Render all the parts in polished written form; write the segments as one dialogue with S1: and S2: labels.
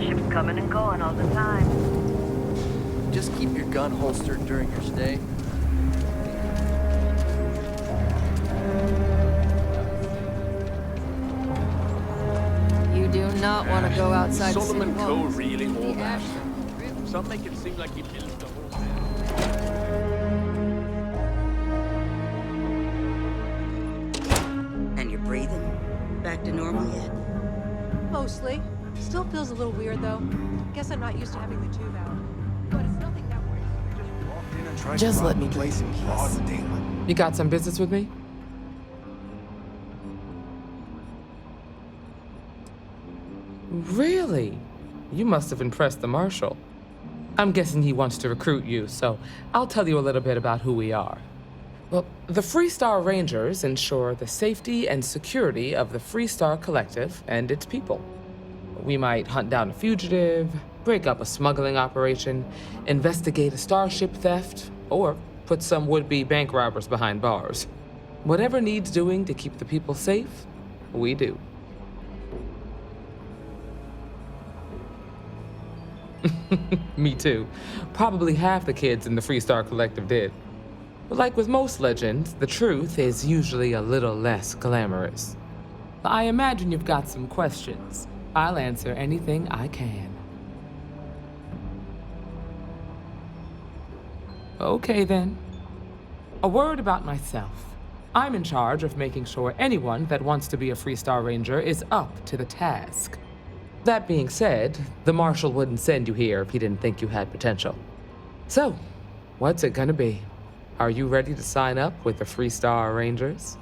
S1: Ships coming and going all the time.
S2: Just keep your gun holstered during your stay.
S3: You do not want to go outside the city
S4: Solomon Coe
S3: walls.
S4: really all
S3: The
S4: that?
S3: action.
S4: Some make it seem like he built the whole thing.
S5: And you're breathing? Back to normal yet?
S6: Mostly. Still feels a little weird, though. Guess I'm not used to having the tube out. But it's nothing that way.
S7: Just let me place in peace. You got some business with me? Really? You must have impressed the Marshal. I'm guessing he wants to recruit you, so I'll tell you a little bit about who we are. Well, the Freestar Rangers ensure the safety and security of the Freestar Collective and its people. We might hunt down a fugitive, break up a smuggling operation, investigate a starship theft, or put some would-be bank robbers behind bars. Whatever needs doing to keep the people safe, we do. Me too. Probably half the kids in the Freestar Collective did. But like with most legends, the truth is usually a little less glamorous. I imagine you've got some questions. I'll answer anything I can. Okay then. A word about myself. I'm in charge of making sure anyone that wants to be a Freestar Ranger is up to the task. That being said, the Marshal wouldn't send you here if he didn't think you had potential. So, what's it gonna be? Are you ready to sign up with the Freestar Rangers?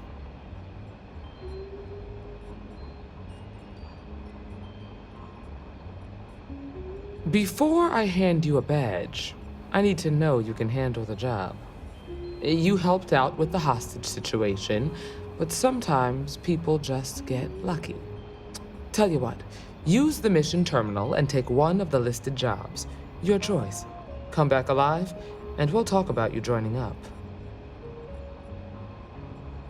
S7: Before I hand you a badge, I need to know you can handle the job. You helped out with the hostage situation, but sometimes people just get lucky. Tell you what, use the mission terminal and take one of the listed jobs. Your choice. Come back alive, and we'll talk about you joining up.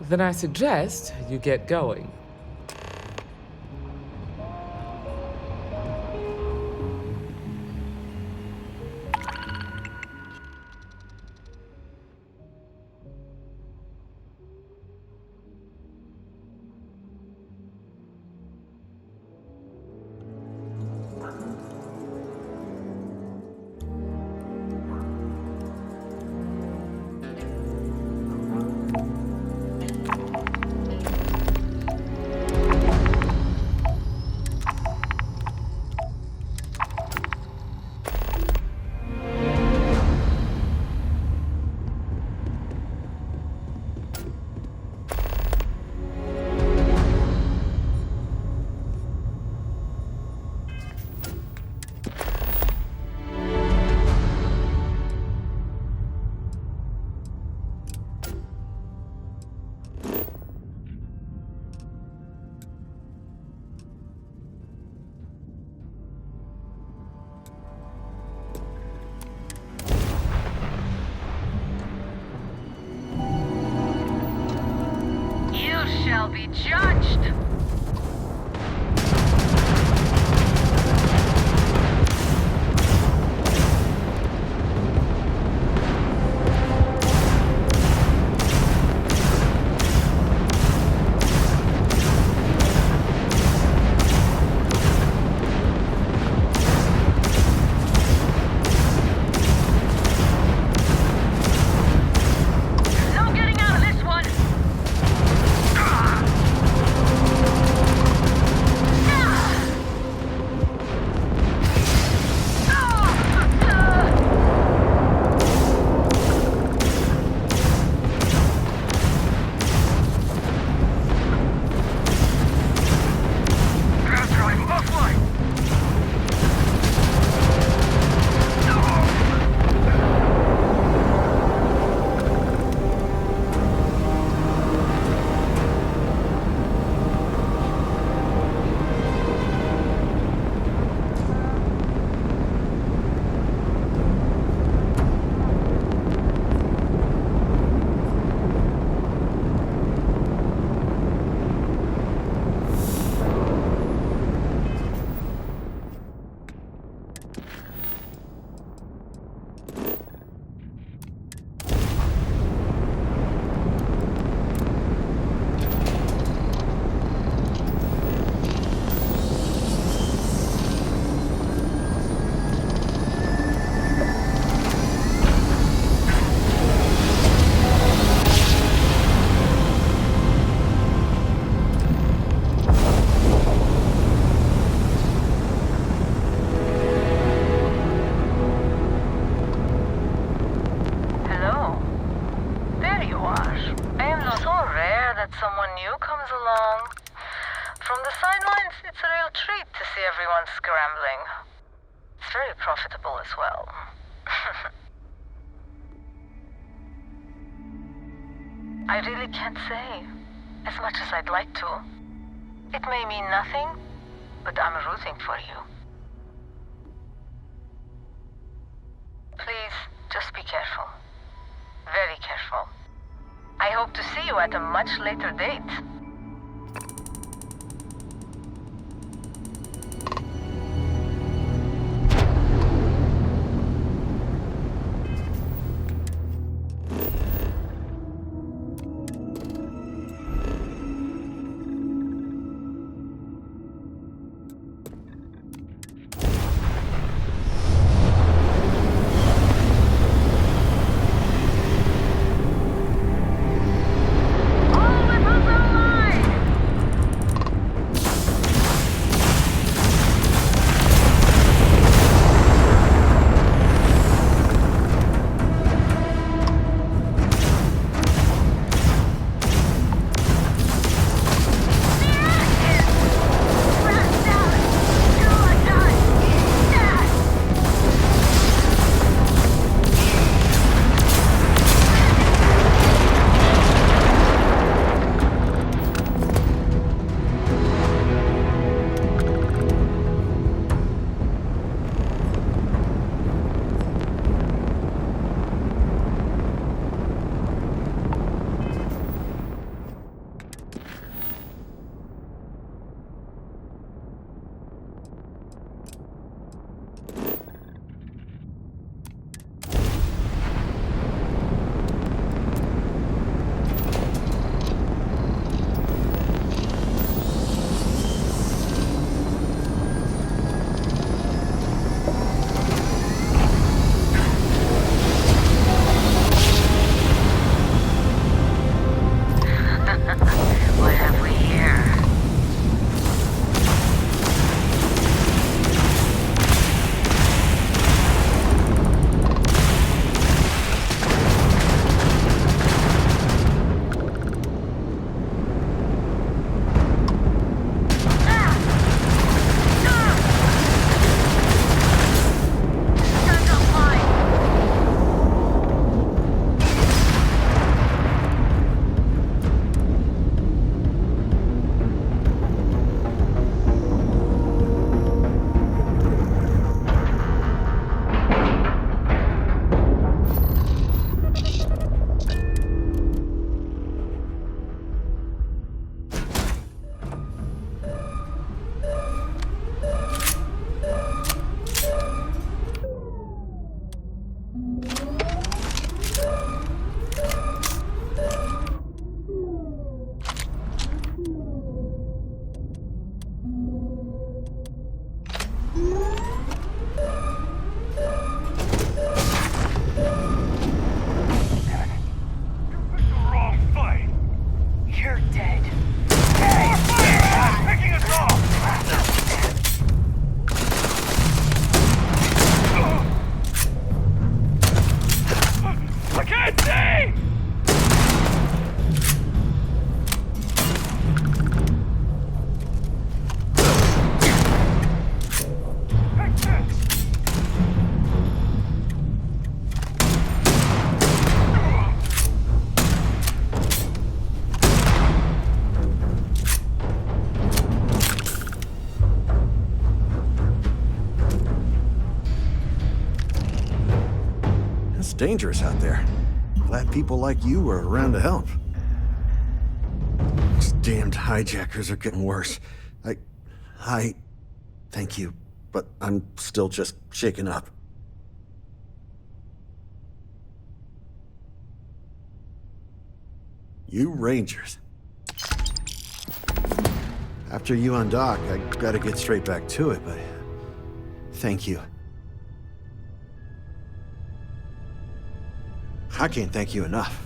S7: Then I suggest you get going.
S1: Shall be judged. No getting out of this one. that someone new comes along. From the sidelines, it's a real treat to see everyone scrambling. It's very profitable as well. I really can't say, as much as I'd like to. It may mean nothing, but I'm rooting for you. Please, just be careful. Very careful. I hope to see you at a much later date. What have we here?
S8: Dangerous out there. Glad people like you are around to help. These damned hijackers are getting worse. I thank you, but I'm still just shaken up. You Rangers. After you undock, I gotta get straight back to it, but thank you. I can't thank you enough.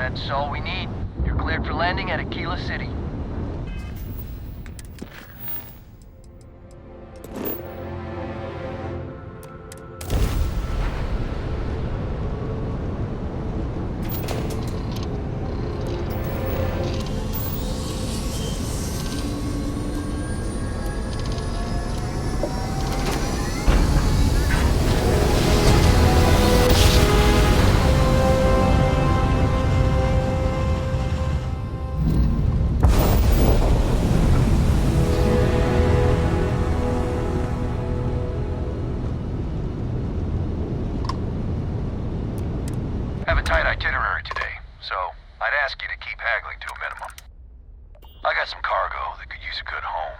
S9: That's all we need. You're cleared for landing at Aquila City.
S10: Have a tight itinerary today, so I'd ask you to keep haggling to a minimum. I got some cargo that could use a good home.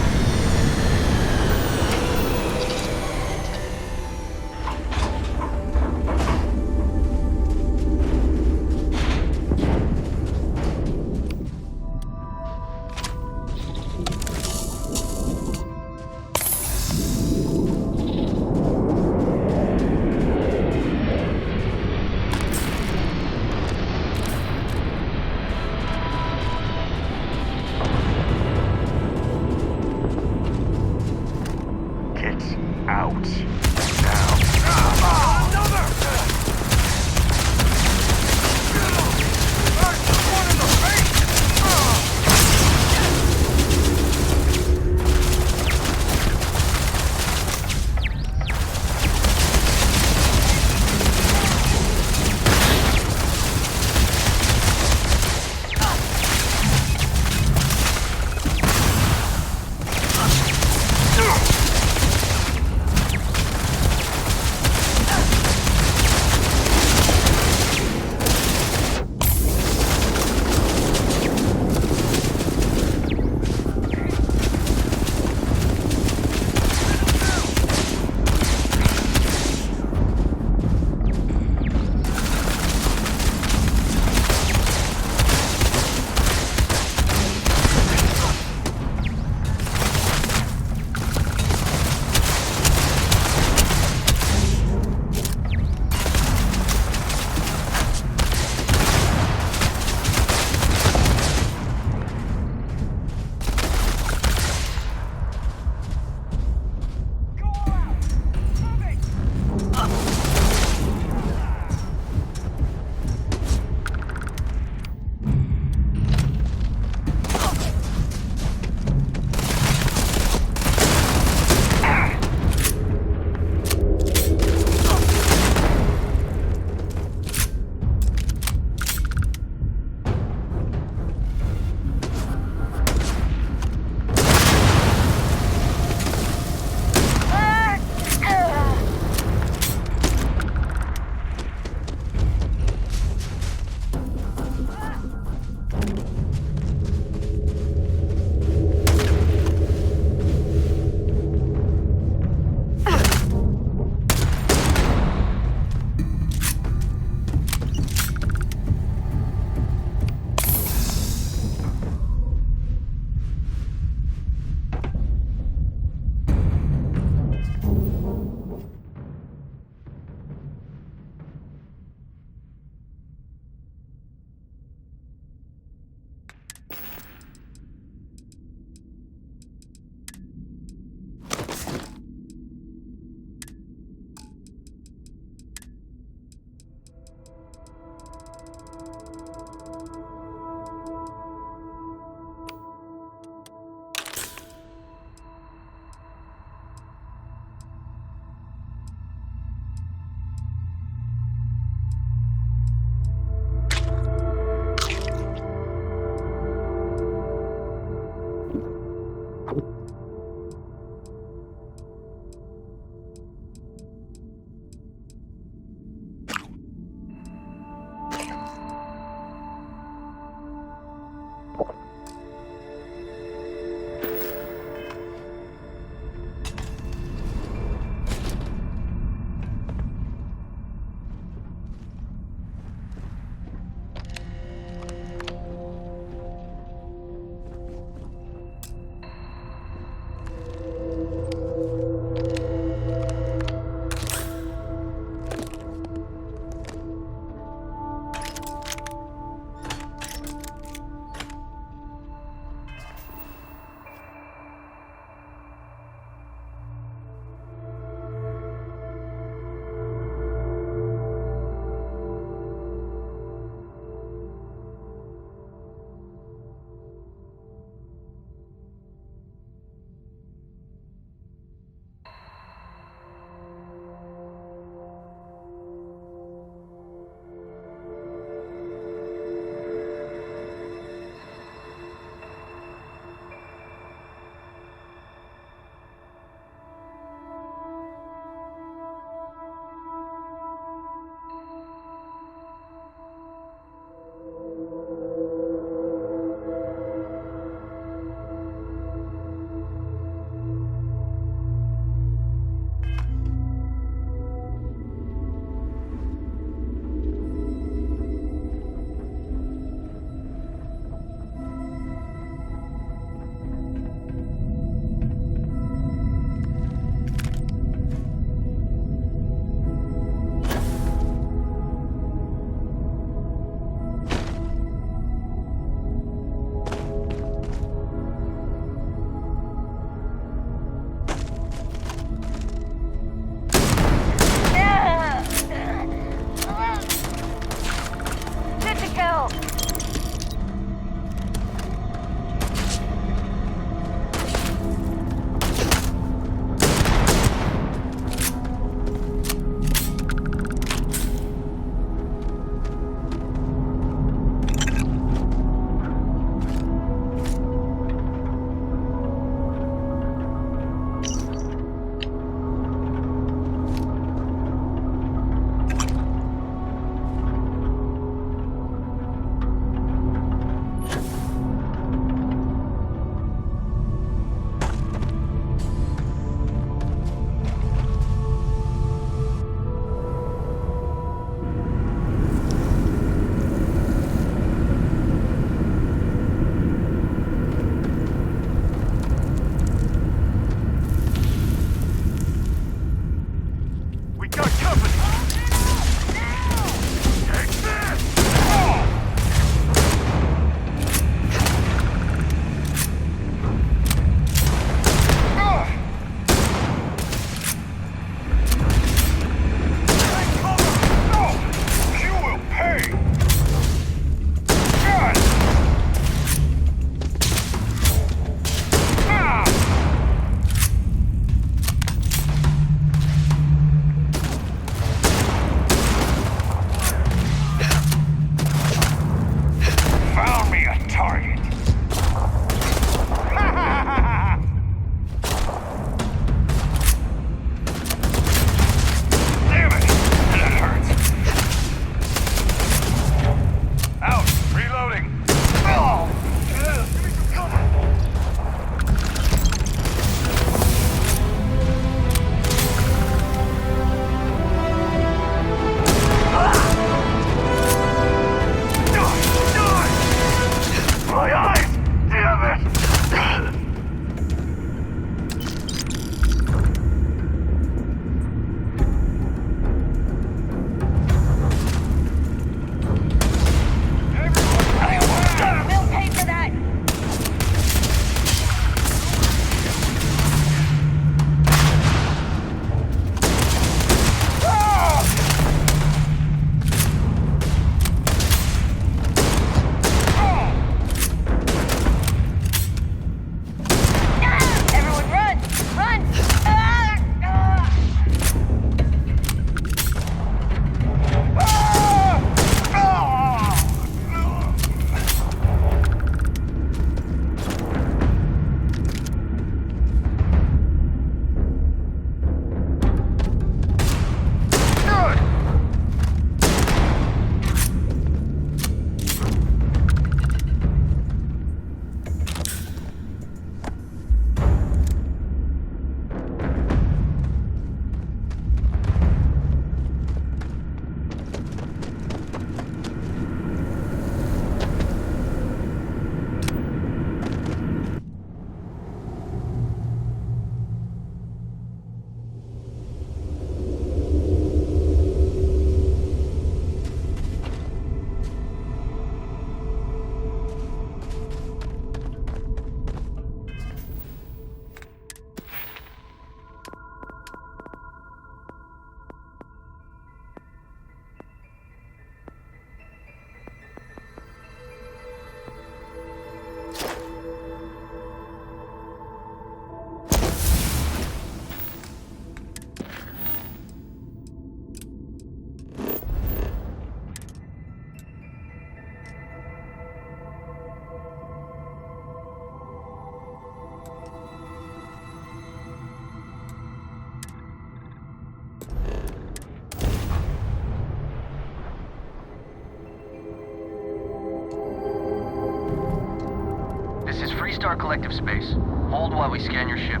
S9: to our collective space. Hold while we scan your ship.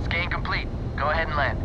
S9: Scan complete. Go ahead and land.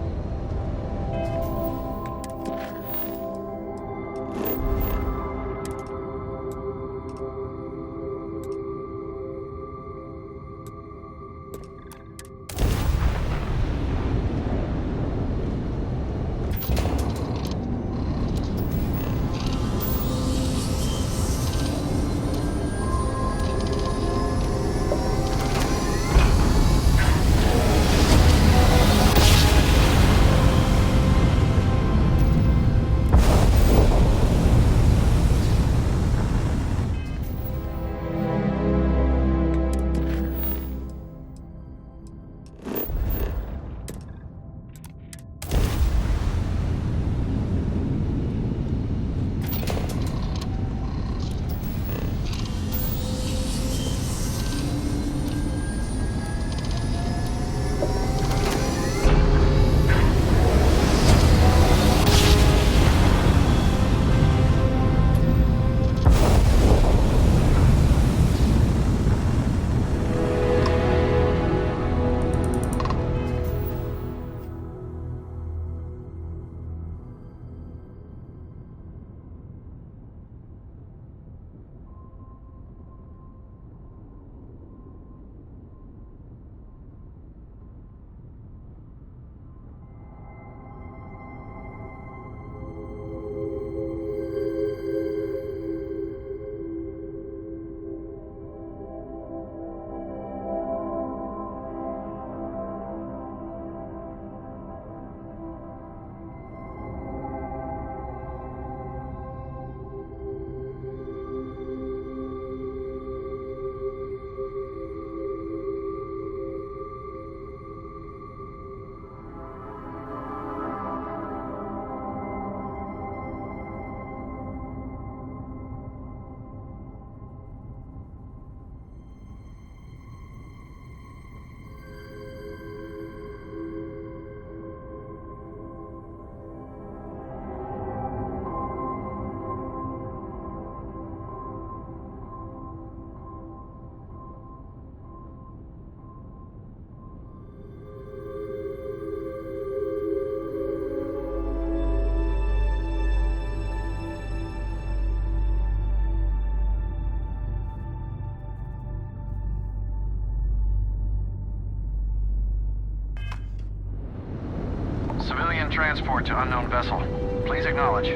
S10: Civilian transport to unknown vessel. Please acknowledge.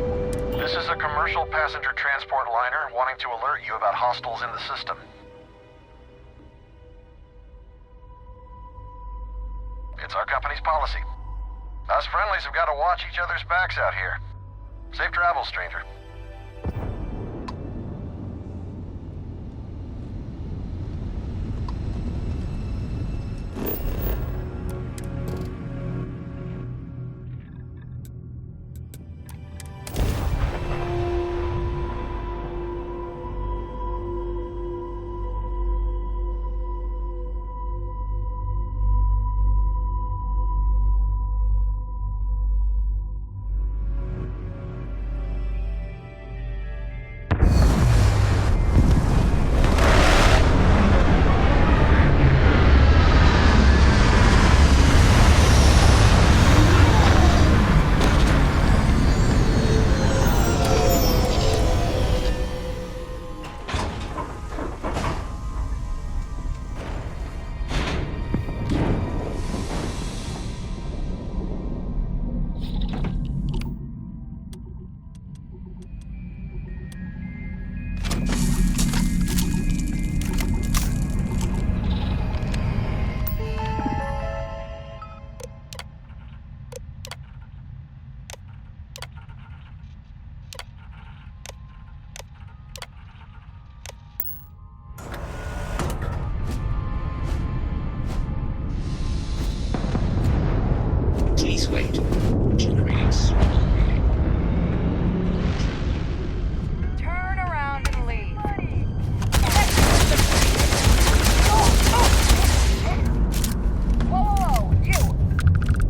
S10: This is a commercial passenger transport liner wanting to alert you about hostiles in the system. It's our company's policy. Us friendlies have got to watch each other's backs out here. Safe travels, stranger.
S11: Wait. Generating small reading.
S12: Turn around and leave. Whoa, you!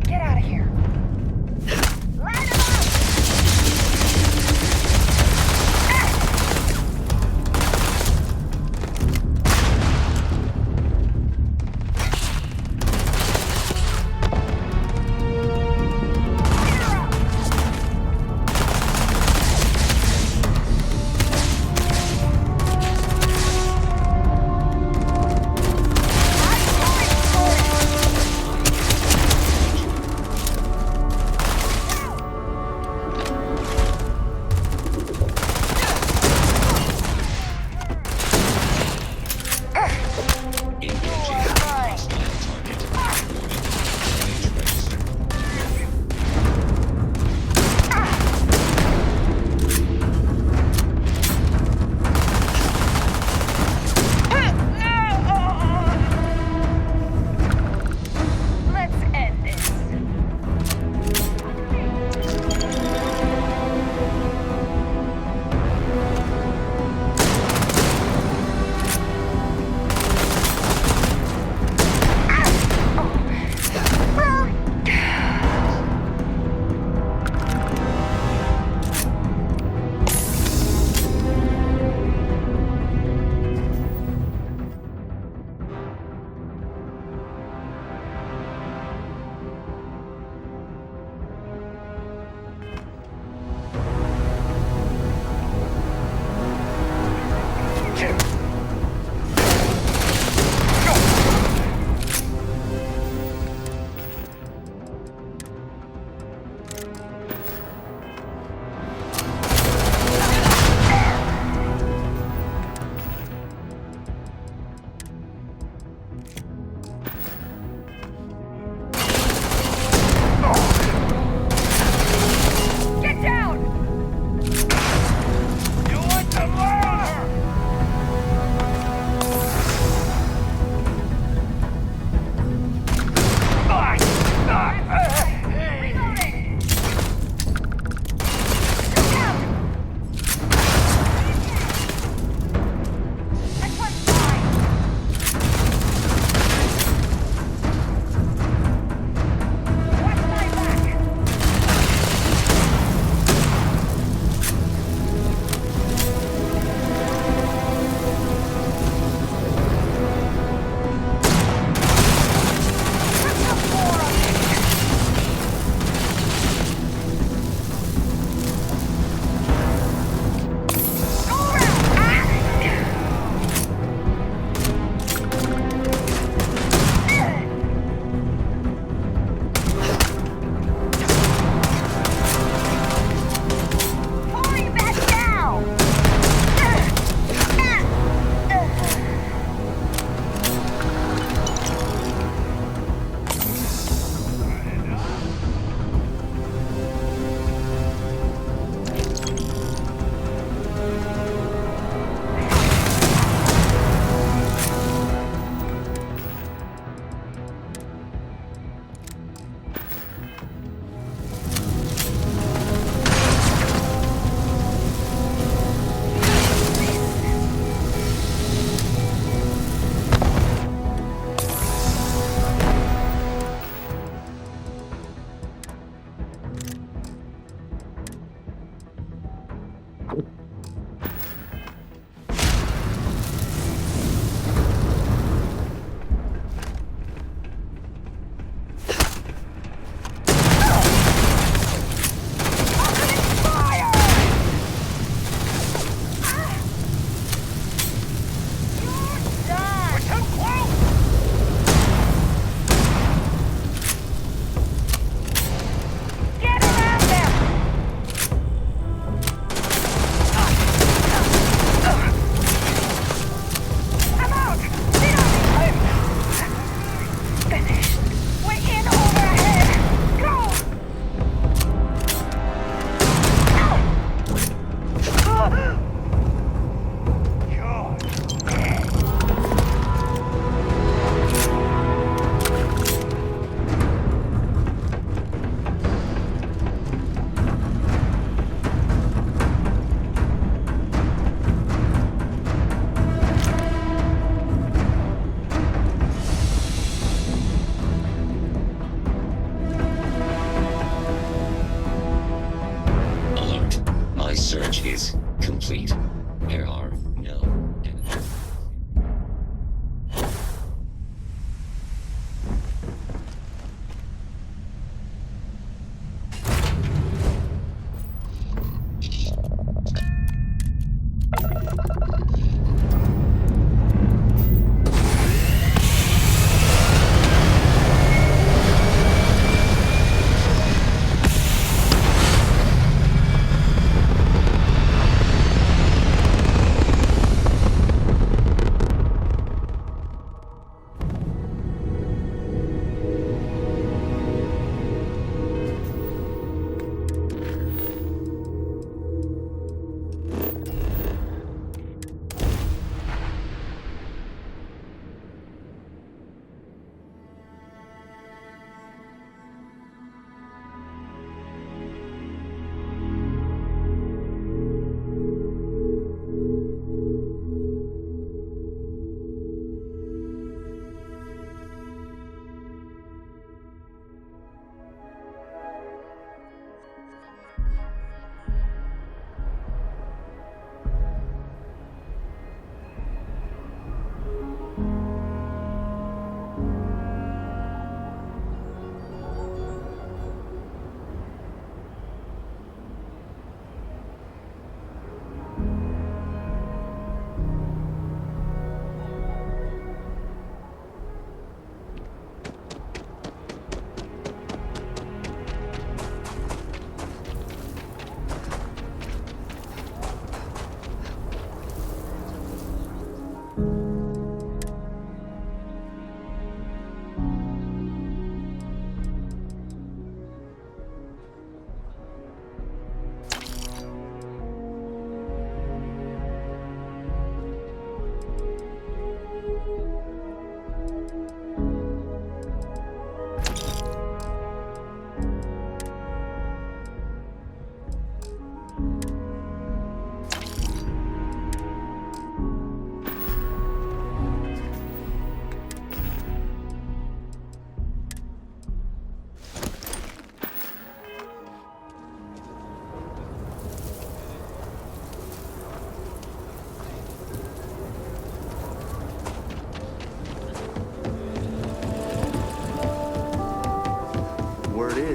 S12: Get out of here. Light him up!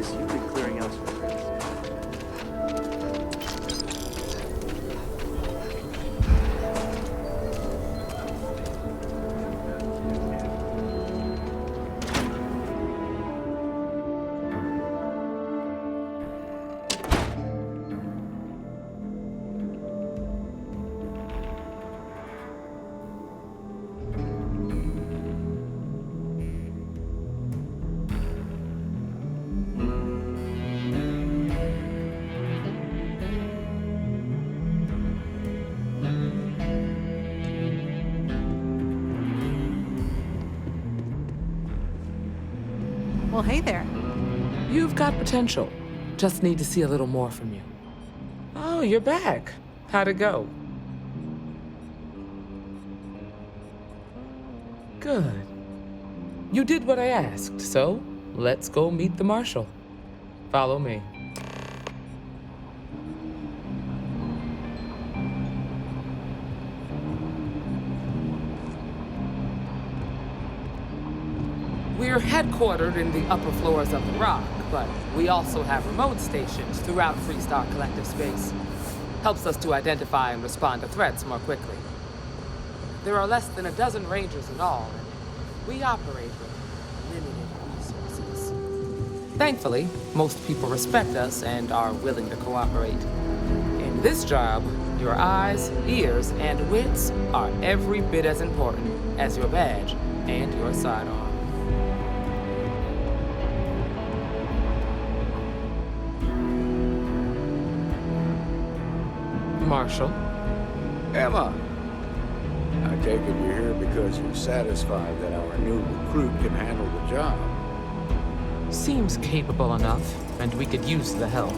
S2: place you've been clearing out some things.
S6: Well, hey there.
S7: You've got potential. Just need to see a little more from you. Oh, you're back. How'd it go? Good. You did what I asked, so let's go meet the Marshal. Follow me. We're headquartered in the upper floors of the Rock, but we also have remote stations throughout Freestar Collective space. Helps us to identify and respond to threats more quickly. There are less than a dozen Rangers in all, and we operate with limited resources. Thankfully, most people respect us and are willing to cooperate. In this job, your eyes, ears, and wits are every bit as important as your badge and your sidearm. Marshal.
S11: Emma, I take it you're here because you're satisfied that our new recruit can handle the job.
S7: Seems capable enough, and we could use the help.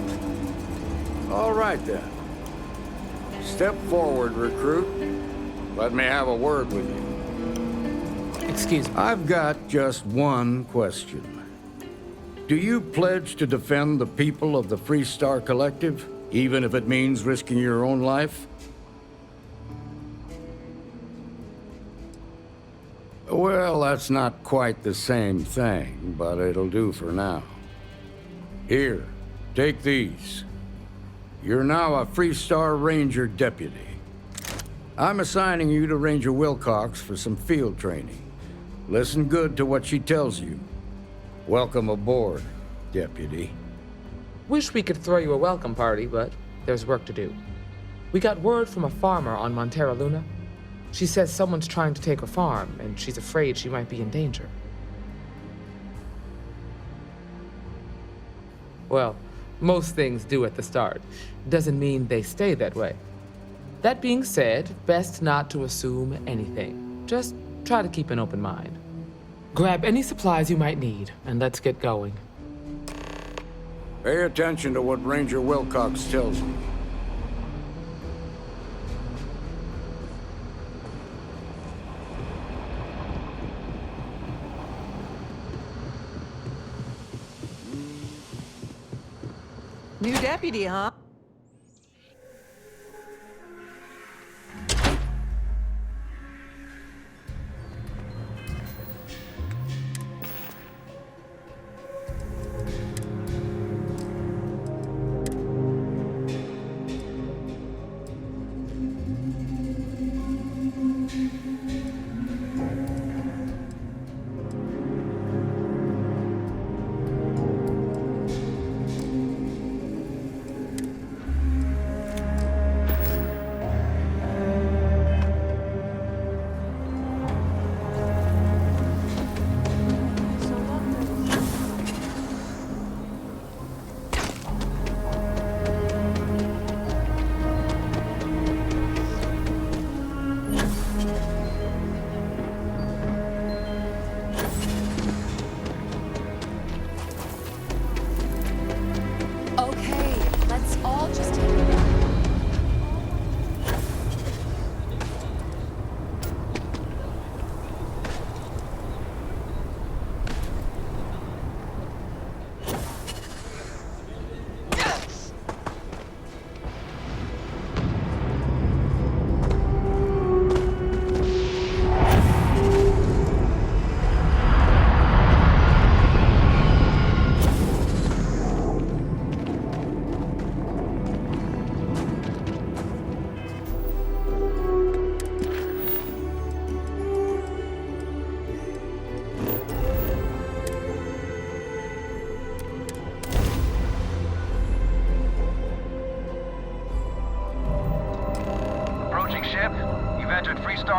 S11: All right, then. Step forward, recruit. Let me have a word with you.
S7: Excuse me.
S11: I've got just one question. Do you pledge to defend the people of the Freestar Collective? Even if it means risking your own life? Well, that's not quite the same thing, but it'll do for now. Here, take these. You're now a Freestar Ranger deputy. I'm assigning you to Ranger Wilcox for some field training. Listen good to what she tells you. Welcome aboard, deputy.
S7: Wish we could throw you a welcome party, but there's work to do. We got word from a farmer on Montera Luna. She says someone's trying to take her farm, and she's afraid she might be in danger. Well, most things do at the start. Doesn't mean they stay that way. That being said, best not to assume anything. Just try to keep an open mind. Grab any supplies you might need, and let's get going.
S11: Pay attention to what Ranger Wilcox tells you.
S6: New deputy, huh?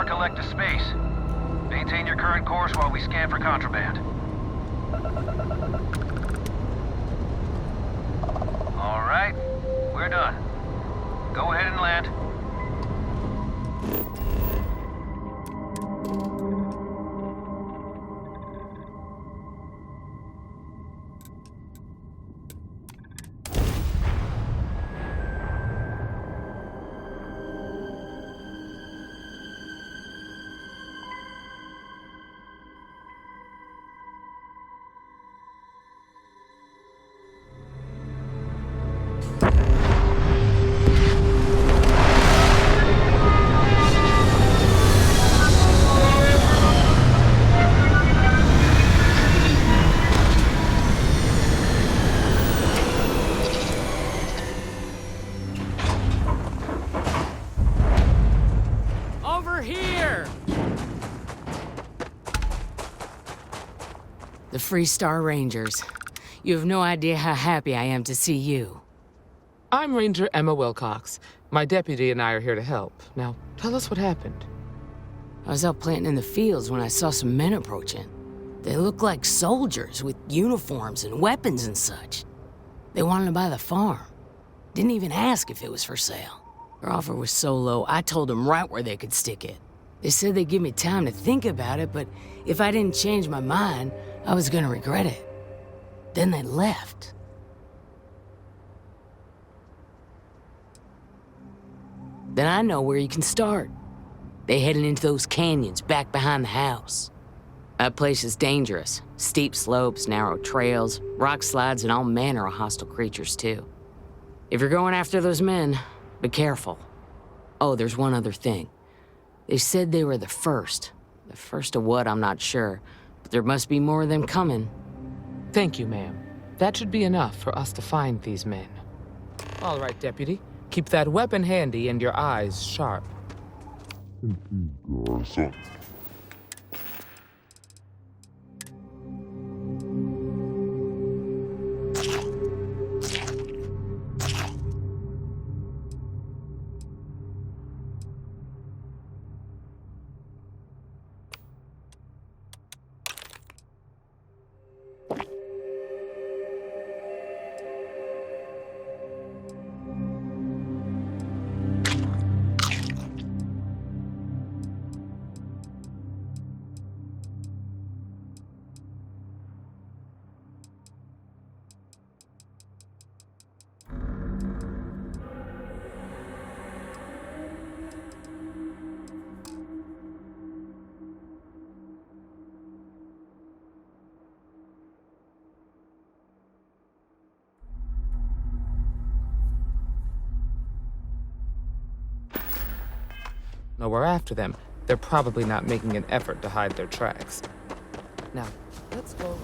S10: collective space. Maintain your current course while we scan for contraband. All right, we're done. Go ahead and land.
S13: The Free Star Rangers. You have no idea how happy I am to see you.
S7: I'm Ranger Emma Wilcox. My deputy and I are here to help. Now, tell us what happened.
S13: I was out planting in the fields when I saw some men approaching. They looked like soldiers with uniforms and weapons and such. They wanted to buy the farm. Didn't even ask if it was for sale. Their offer was so low, I told them right where they could stick it. They said they'd give me time to think about it, but if I didn't change my mind, I was gonna regret it. Then they left. Then I know where you can start. They headed into those canyons back behind the house. That place is dangerous. Steep slopes, narrow trails, rock slides, and all manner of hostile creatures, too. If you're going after those men, be careful. Oh, there's one other thing. They said they were the first. The first of what, I'm not sure. But there must be more of them coming.
S7: Thank you, ma'am. That should be enough for us to find these men. All right, deputy. Keep that weapon handy and your eyes sharp. No, we're after them. They're probably not making an effort to hide their tracks. Now, let's go.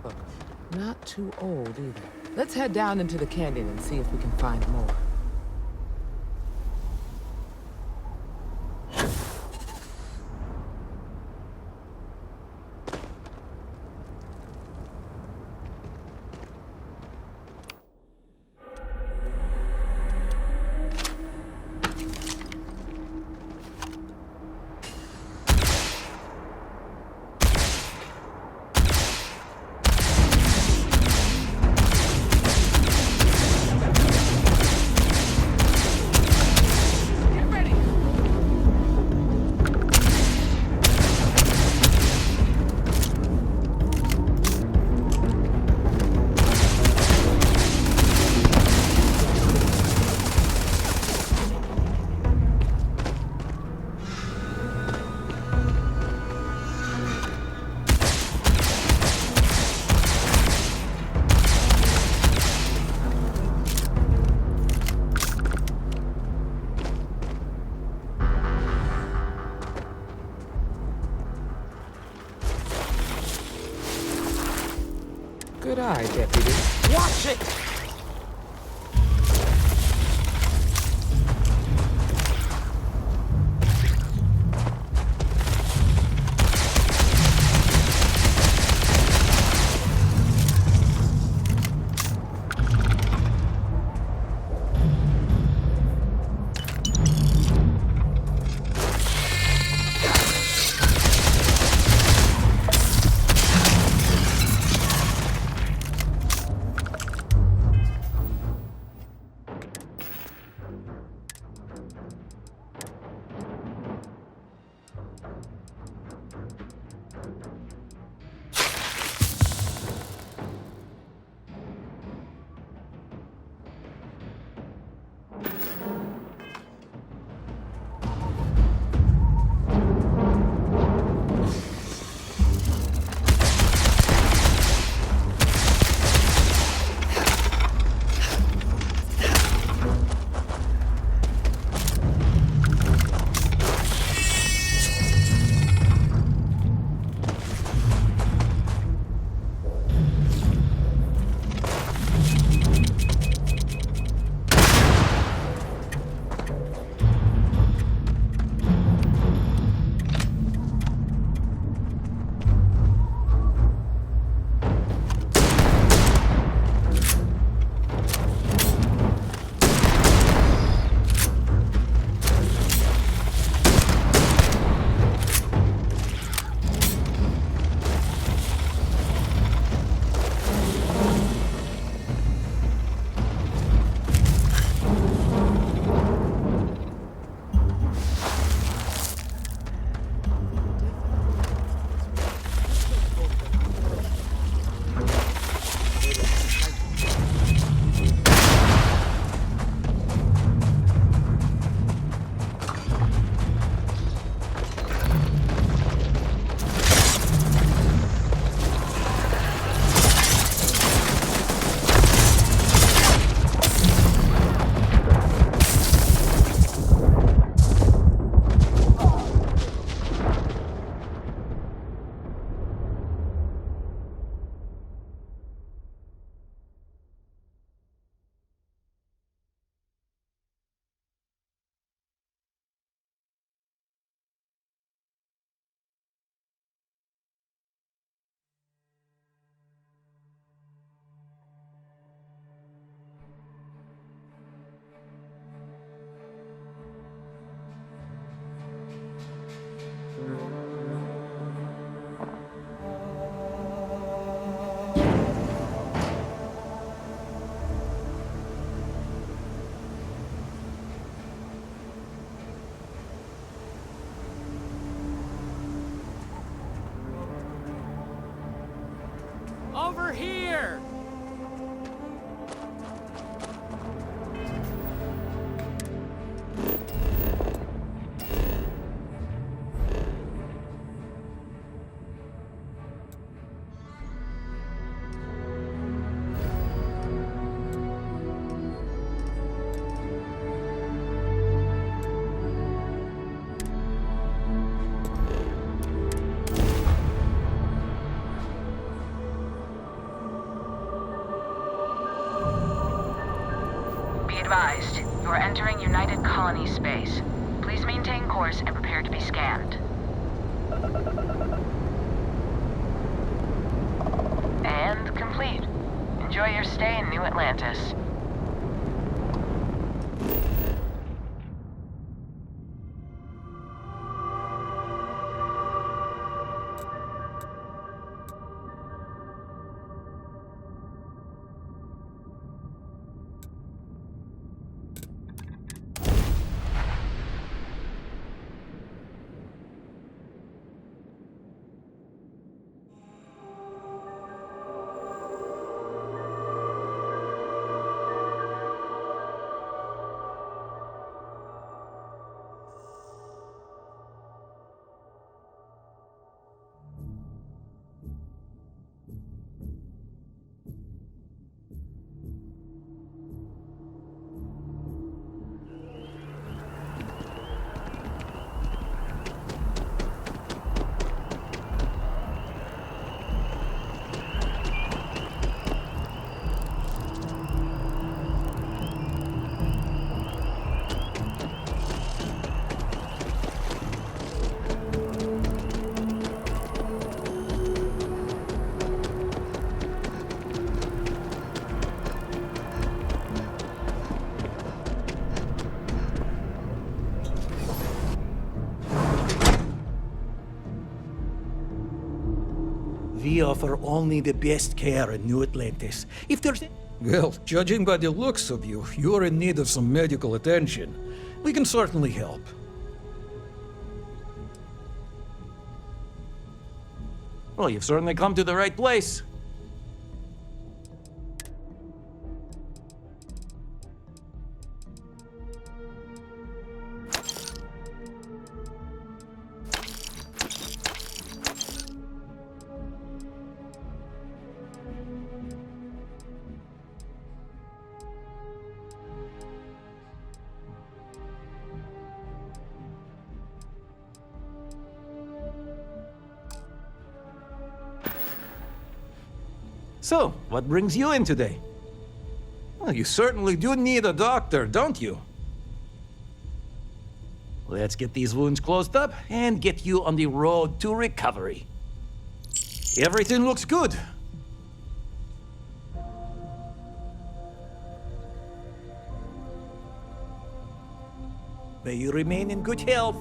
S7: Look, not too old either. Let's head down into the canyon and see if we can find more. Good eye, deputy. Watch it!
S1: advised, you are entering United Colony space. Please maintain course and prepare to be scanned. And complete. Enjoy your stay in New Atlantis.
S14: We offer only the best care in New Atlantis. If there's...
S15: Well, judging by the looks of you, you're in need of some medical attention. We can certainly help.
S16: Well, you've certainly come to the right place. So, what brings you in today?
S15: Well, you certainly do need a doctor, don't you?
S16: Let's get these wounds closed up and get you on the road to recovery.
S15: Everything looks good.
S14: May you remain in good health.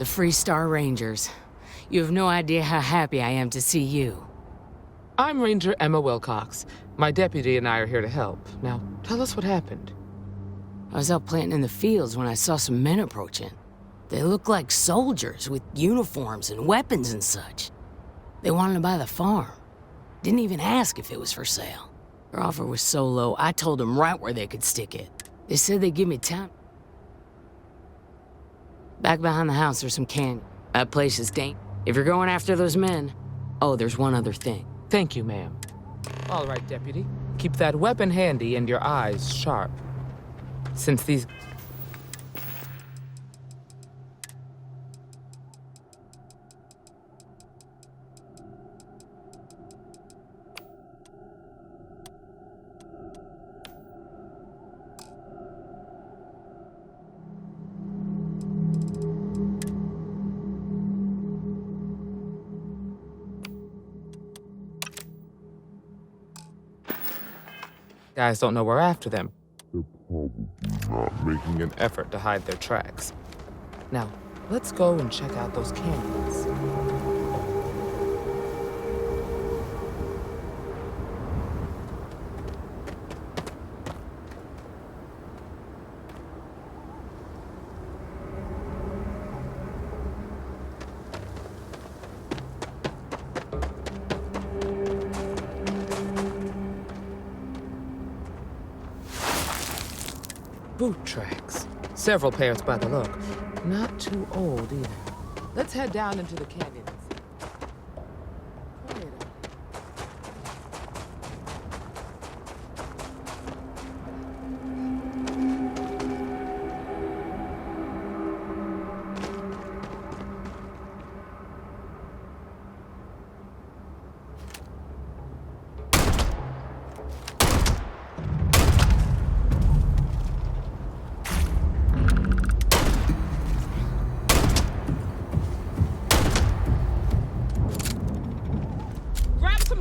S13: The Free Star Rangers. You have no idea how happy I am to see you.
S7: I'm Ranger Emma Wilcox. My deputy and I are here to help. Now, tell us what happened.
S13: I was out planting in the fields when I saw some men approaching. They looked like soldiers with uniforms and weapons and such. They wanted to buy the farm. Didn't even ask if it was for sale. Their offer was so low, I told them right where they could stick it. They said they'd give me time. Back behind the house, there's some canyon. That place is dangerous. If you're going after those men... Oh, there's one other thing.
S7: Thank you, ma'am. All right, deputy. Keep that weapon handy and your eyes sharp. Since these... guys don't know we're after them.
S17: They're probably not
S7: Making an effort to hide their tracks. Now, let's go and check out those canyons. Boot tracks. Several pairs by the look. Not too old either. Let's head down into the canyons.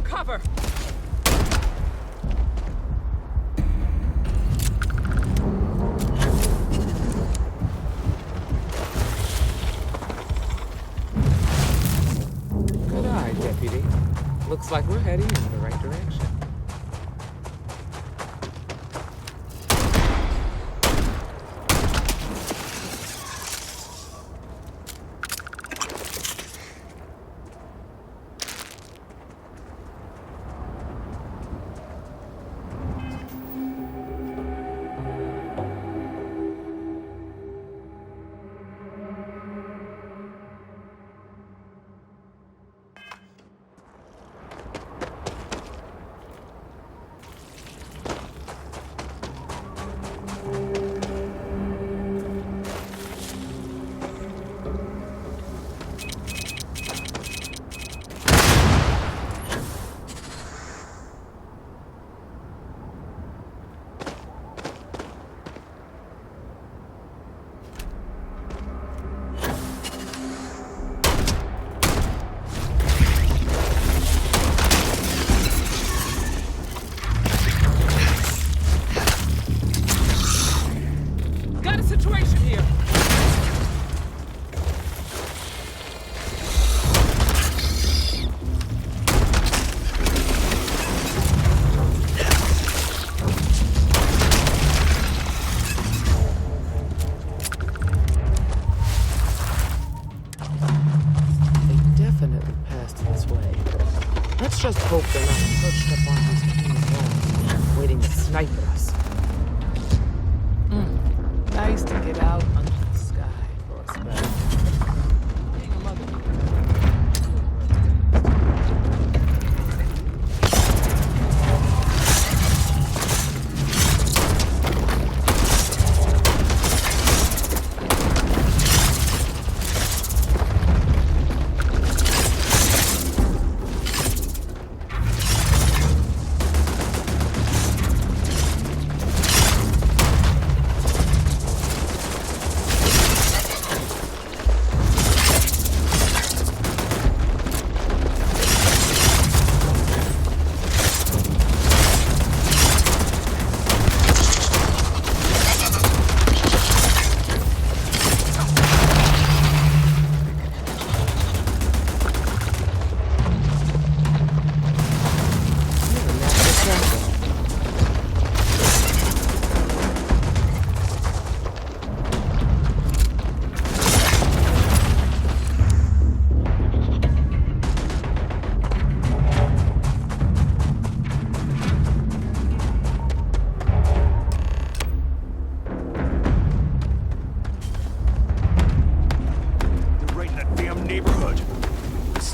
S7: Cover! Good eye, deputy. Looks like we're heading in the right direction. Let's just hope they're not perched up on these canyon walls, waiting to snipe at us. Nice to get out under the sky for a spell. Being a mother.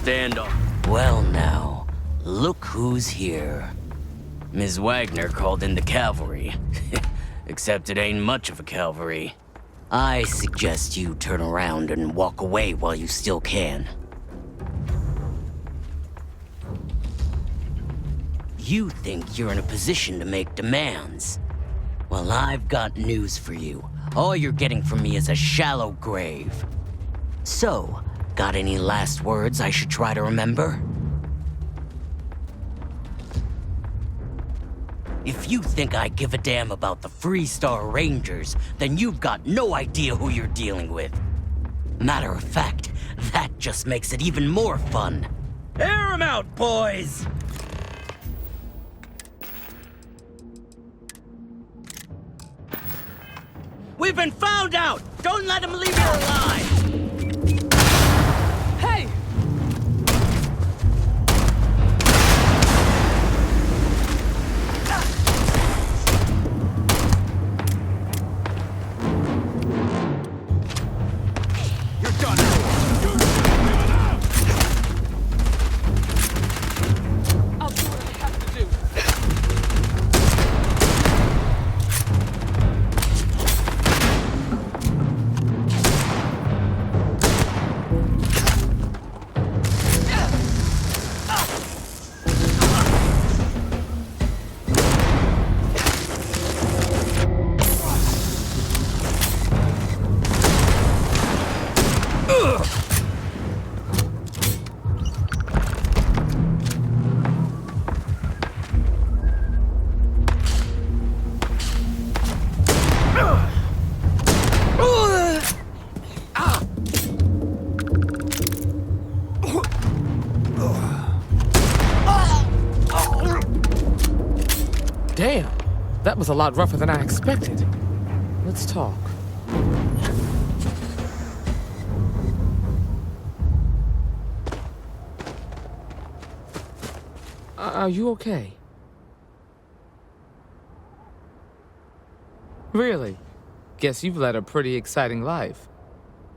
S13: stand up. Well now, look who's here. Ms. Wagner called in the cavalry. Except it ain't much of a cavalry. I suggest you turn around and walk away while you still can. You think you're in a position to make demands. Well, I've got news for you. All you're getting from me is a shallow grave. So, got any last words I should try to remember? If you think I give a damn about the Freestar Rangers, then you've got no idea who you're dealing with. Matter of fact, that just makes it even more fun. Air 'em out, boys! We've been found out! Don't let them leave you alive!
S7: Hey!
S2: You're done.
S7: I'll do what I have to do. Damn, that was a lot rougher than I expected. Let's talk. Are you okay? Really? Guess you've led a pretty exciting life.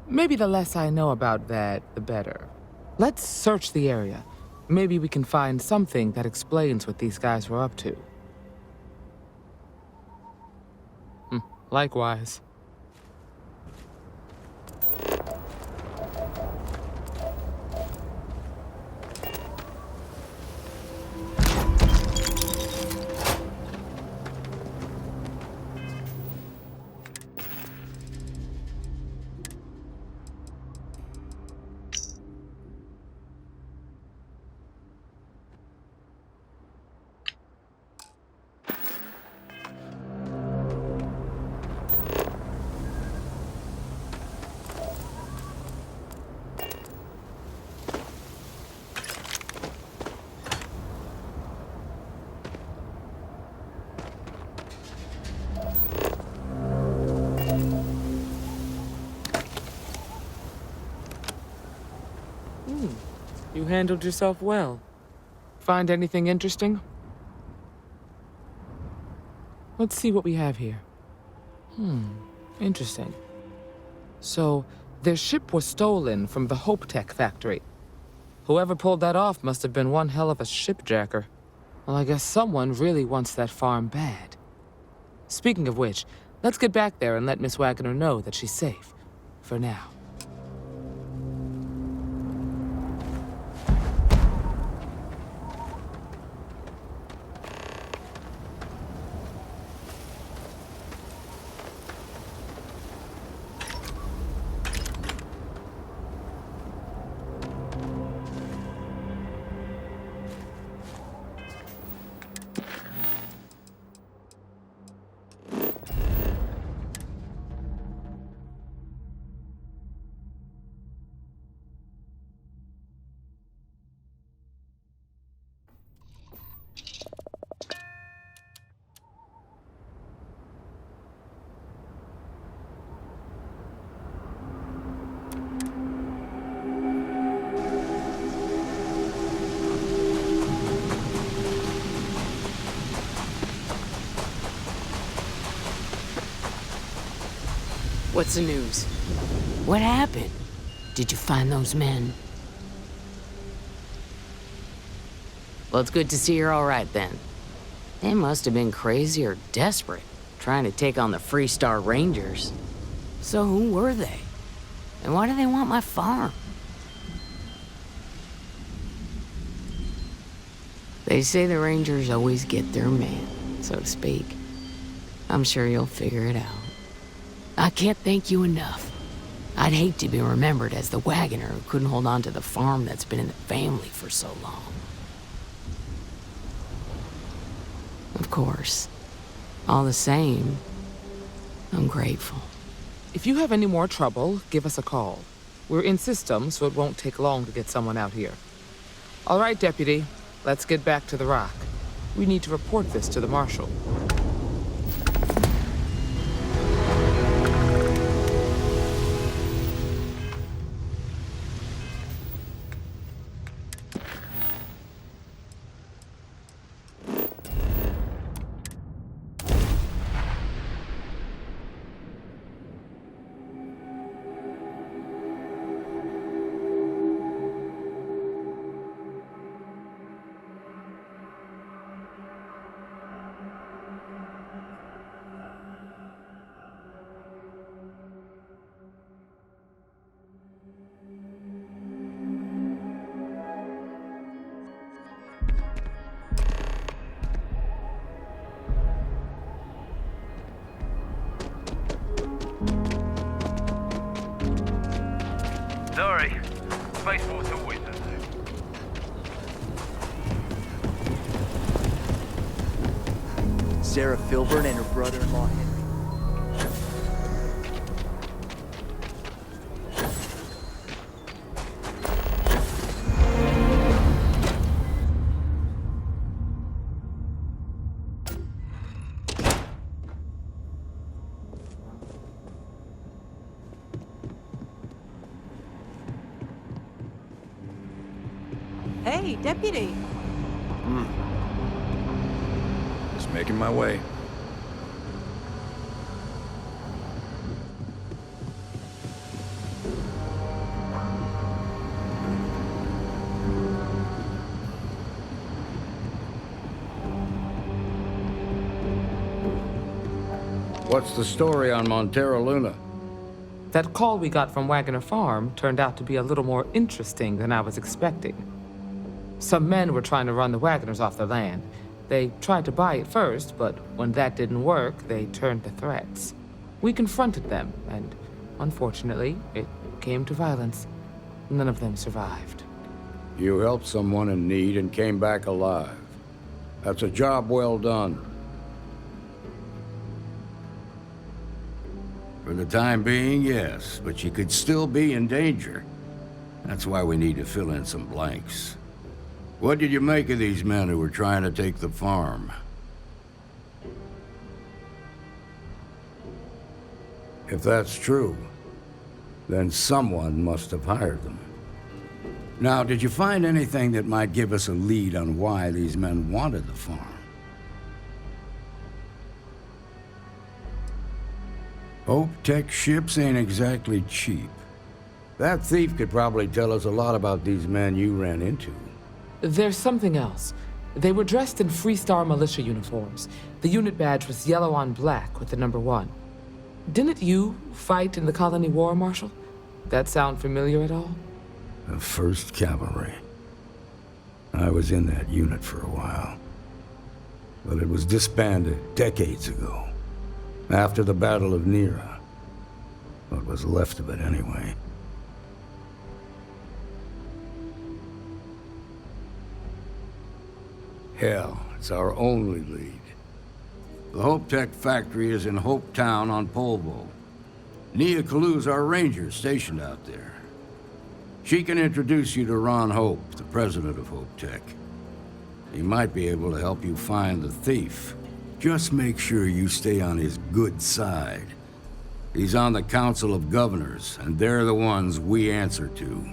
S7: Maybe the less I know about that, the better. Let's search the area. Maybe we can find something that explains what these guys were up to. Likewise. You handled yourself well. Find anything interesting? Let's see what we have here. Interesting. So, their ship was stolen from the Hope Tech factory. Whoever pulled that off must have been one hell of a shipjacker. Well, I guess someone really wants that farm bad. Speaking of which, let's get back there and let Miss Wagner know that she's safe. For now.
S13: What's the news? What happened? Did you find those men? Well, it's good to see you're all right then. They must have been crazy or desperate, trying to take on the Freestar Rangers. So who were they? And why do they want my farm? They say the Rangers always get their man, so to speak. I'm sure you'll figure it out. I can't thank you enough. I'd hate to be remembered as the wagoner who couldn't hold on to the farm that's been in the family for so long. Of course. All the same, I'm grateful.
S7: If you have any more trouble, give us a call. We're in system, so it won't take long to get someone out here. All right, Deputy. Let's get back to the rock. We need to report this to the Marshal.
S18: Sorry, spaceport's always the same.
S2: Sarah Filburn and her brother-in-law Henry.
S6: Hey, Deputy.
S11: Just making my way. What's the story on Montero Luna?
S7: That call we got from Wagoner Farm turned out to be a little more interesting than I was expecting. Some men were trying to run the Wagoners off the land. They tried to buy it first, but when that didn't work, they turned to threats. We confronted them, and unfortunately, it came to violence. None of them survived.
S11: You helped someone in need and came back alive. That's a job well done. For the time being, yes, but you could still be in danger. That's why we need to fill in some blanks. What did you make of these men who were trying to take the farm? If that's true, then someone must have hired them. Now, did you find anything that might give us a lead on why these men wanted the farm? Hope Tech ships ain't exactly cheap. That thief could probably tell us a lot about these men you ran into.
S7: There's something else. They were dressed in Freestar militia uniforms. The unit badge was yellow on black with the number 1. Didn't you fight in the Colony War, Marshal? That sound familiar at all?
S11: The 1st Cavalry. I was in that unit for a while. But it was disbanded decades ago. After the Battle of Nera. What was left of it, anyway. Hell, it's our only lead. The Hope Tech factory is in Hope Town on Polvo. Nia Kalu's our ranger stationed out there. She can introduce you to Ron Hope, the president of Hope Tech. He might be able to help you find the thief. Just make sure you stay on his good side. He's on the Council of Governors, and they're the ones we answer to.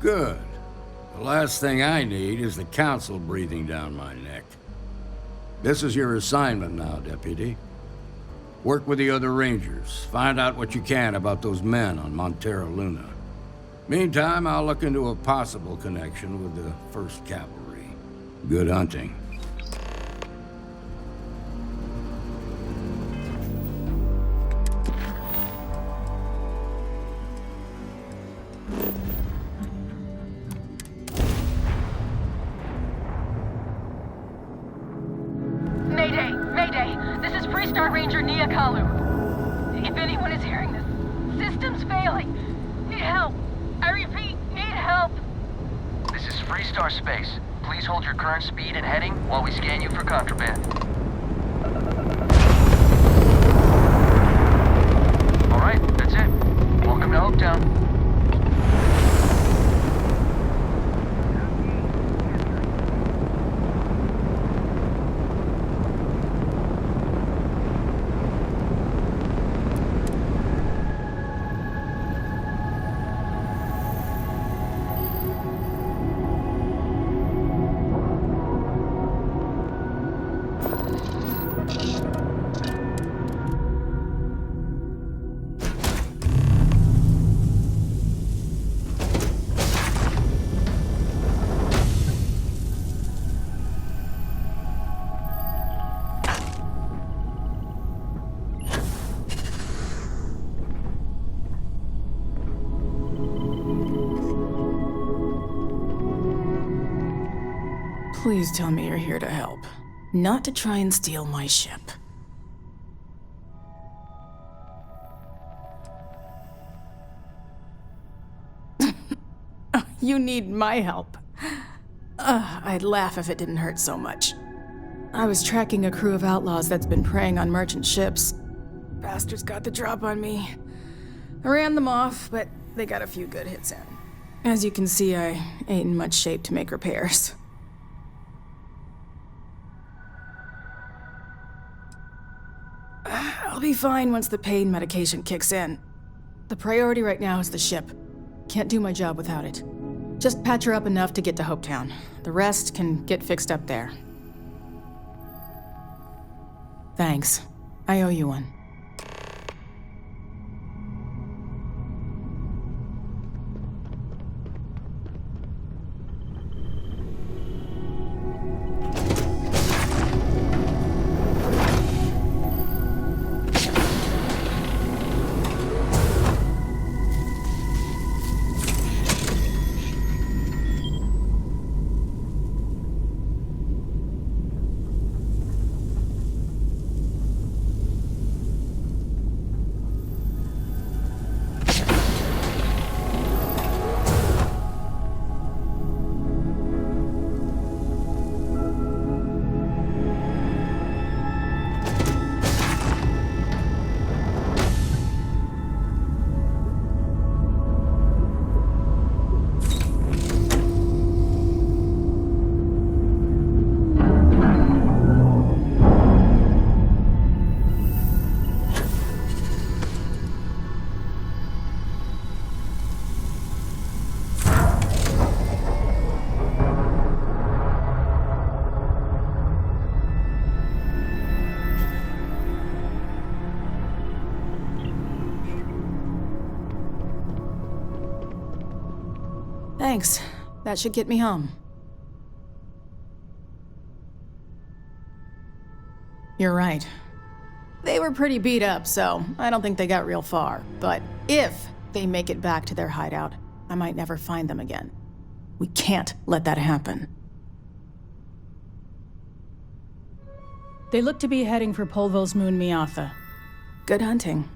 S11: Good. The last thing I need is the Council breathing down my neck. This is your assignment now, Deputy. Work with the other Rangers. Find out what you can about those men on Montero Luna. Meantime, I'll look into a possible connection with the 1st Cavalry. Good hunting.
S1: Mayday! Mayday! This is Freestar Ranger Nia Kalu. If anyone is hearing this, system's failing. Need help. I repeat, need help.
S9: This is Freestar Space. Please hold your current speed and heading while we scan you for contraband. Alright, that's it. Welcome to Hopetown.
S19: Please tell me you're here to help, not to try and steal my ship. You need my help. I'd laugh if it didn't hurt so much. I was tracking a crew of outlaws that's been preying on merchant ships. Bastards got the drop on me. I ran them off, but they got a few good hits in. As you can see, I ain't in much shape to make repairs. I'll be fine once the pain medication kicks in. The priority right now is the ship. Can't do my job without it. Just patch her up enough to get to Hopetown. The rest can get fixed up there. Thanks. I owe you one. Thanks. That should get me home. You're right. They were pretty beat up, so I don't think they got real far. But if they make it back to their hideout, I might never find them again. We can't let that happen. They look to be heading for Polvo's moon Miatha. Good hunting.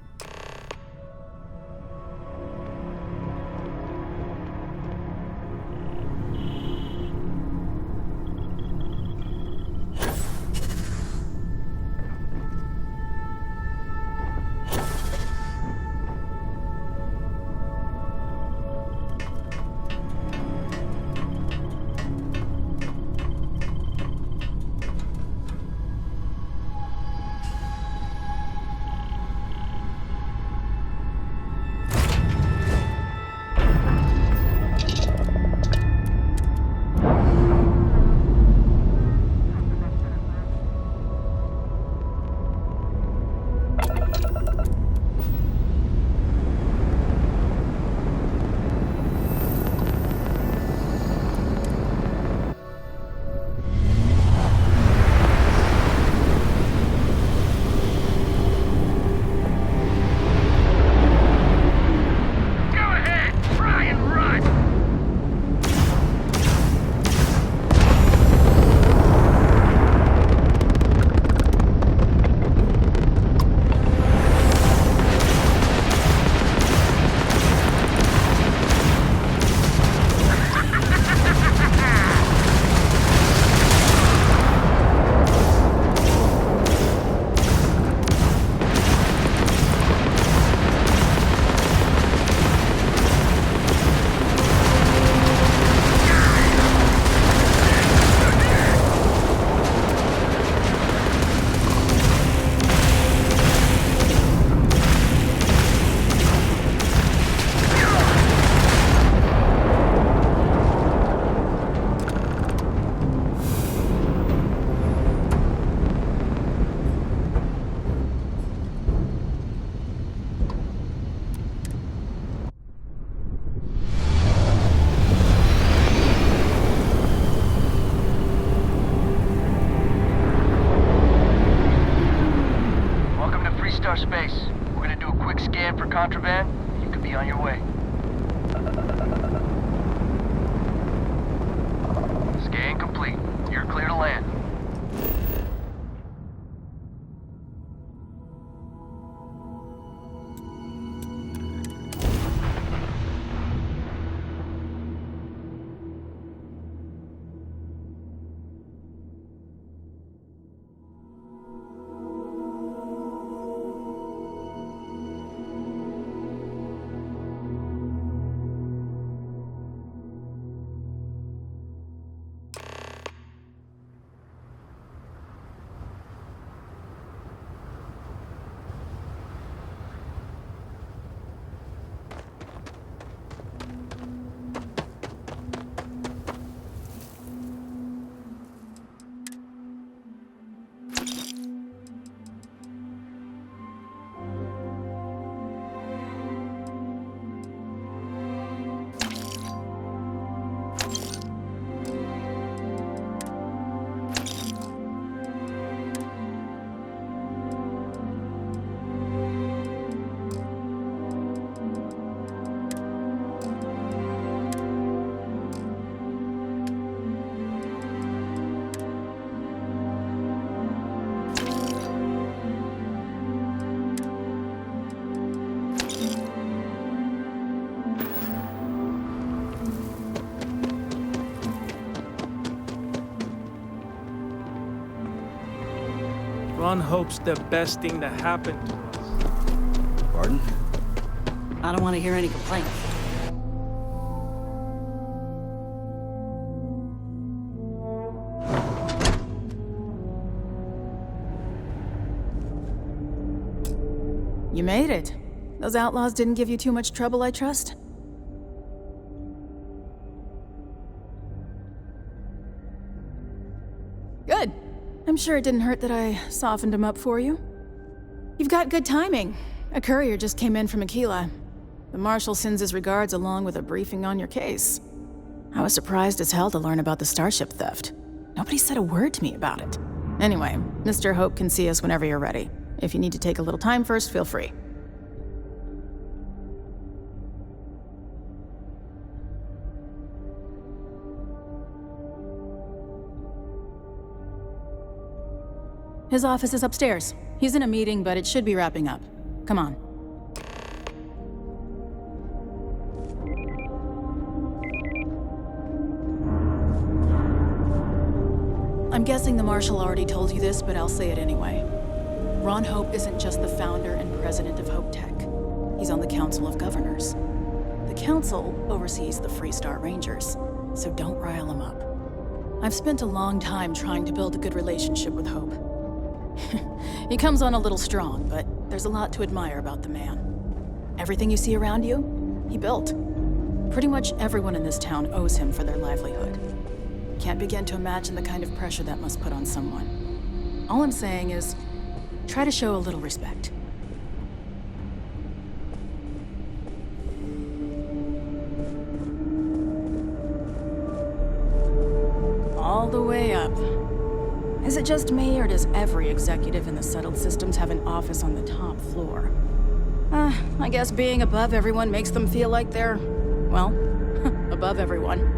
S9: Star Space. We're gonna do a quick scan for contraband. You could be on your way. Scan complete. You're clear to land.
S14: Ron hopes the best thing that happened to us.
S8: Pardon?
S5: I don't want to hear any complaints.
S19: You made it. Those outlaws didn't give you too much trouble, I trust? Good. I'm sure it didn't hurt that I softened him up for you. You've got good timing. A courier just came in from Aquila. The Marshal sends his regards along with a briefing on your case. I was surprised as hell to learn about the starship theft. Nobody said a word to me about it. Anyway, Mr. Hope can see us whenever you're ready. If you need to take a little time first, feel free. His office is upstairs. He's in a meeting, but it should be wrapping up. Come on. I'm guessing the Marshal already told you this, but I'll say it anyway. Ron Hope isn't just the founder and president of Hope Tech. He's on the Council of Governors. The Council oversees the Freestar Rangers, so don't rile him up. I've spent a long time trying to build a good relationship with Hope. He comes on a little strong, but there's a lot to admire about the man. Everything you see around you, he built. Pretty much everyone in this town owes him for their livelihood. Can't begin to imagine the kind of pressure that must put on someone. All I'm saying is, try to show a little respect. All the way up. Is it just me, or does every executive in the settled systems have an office on the top floor? I guess being above everyone makes them feel like they're, well, above everyone.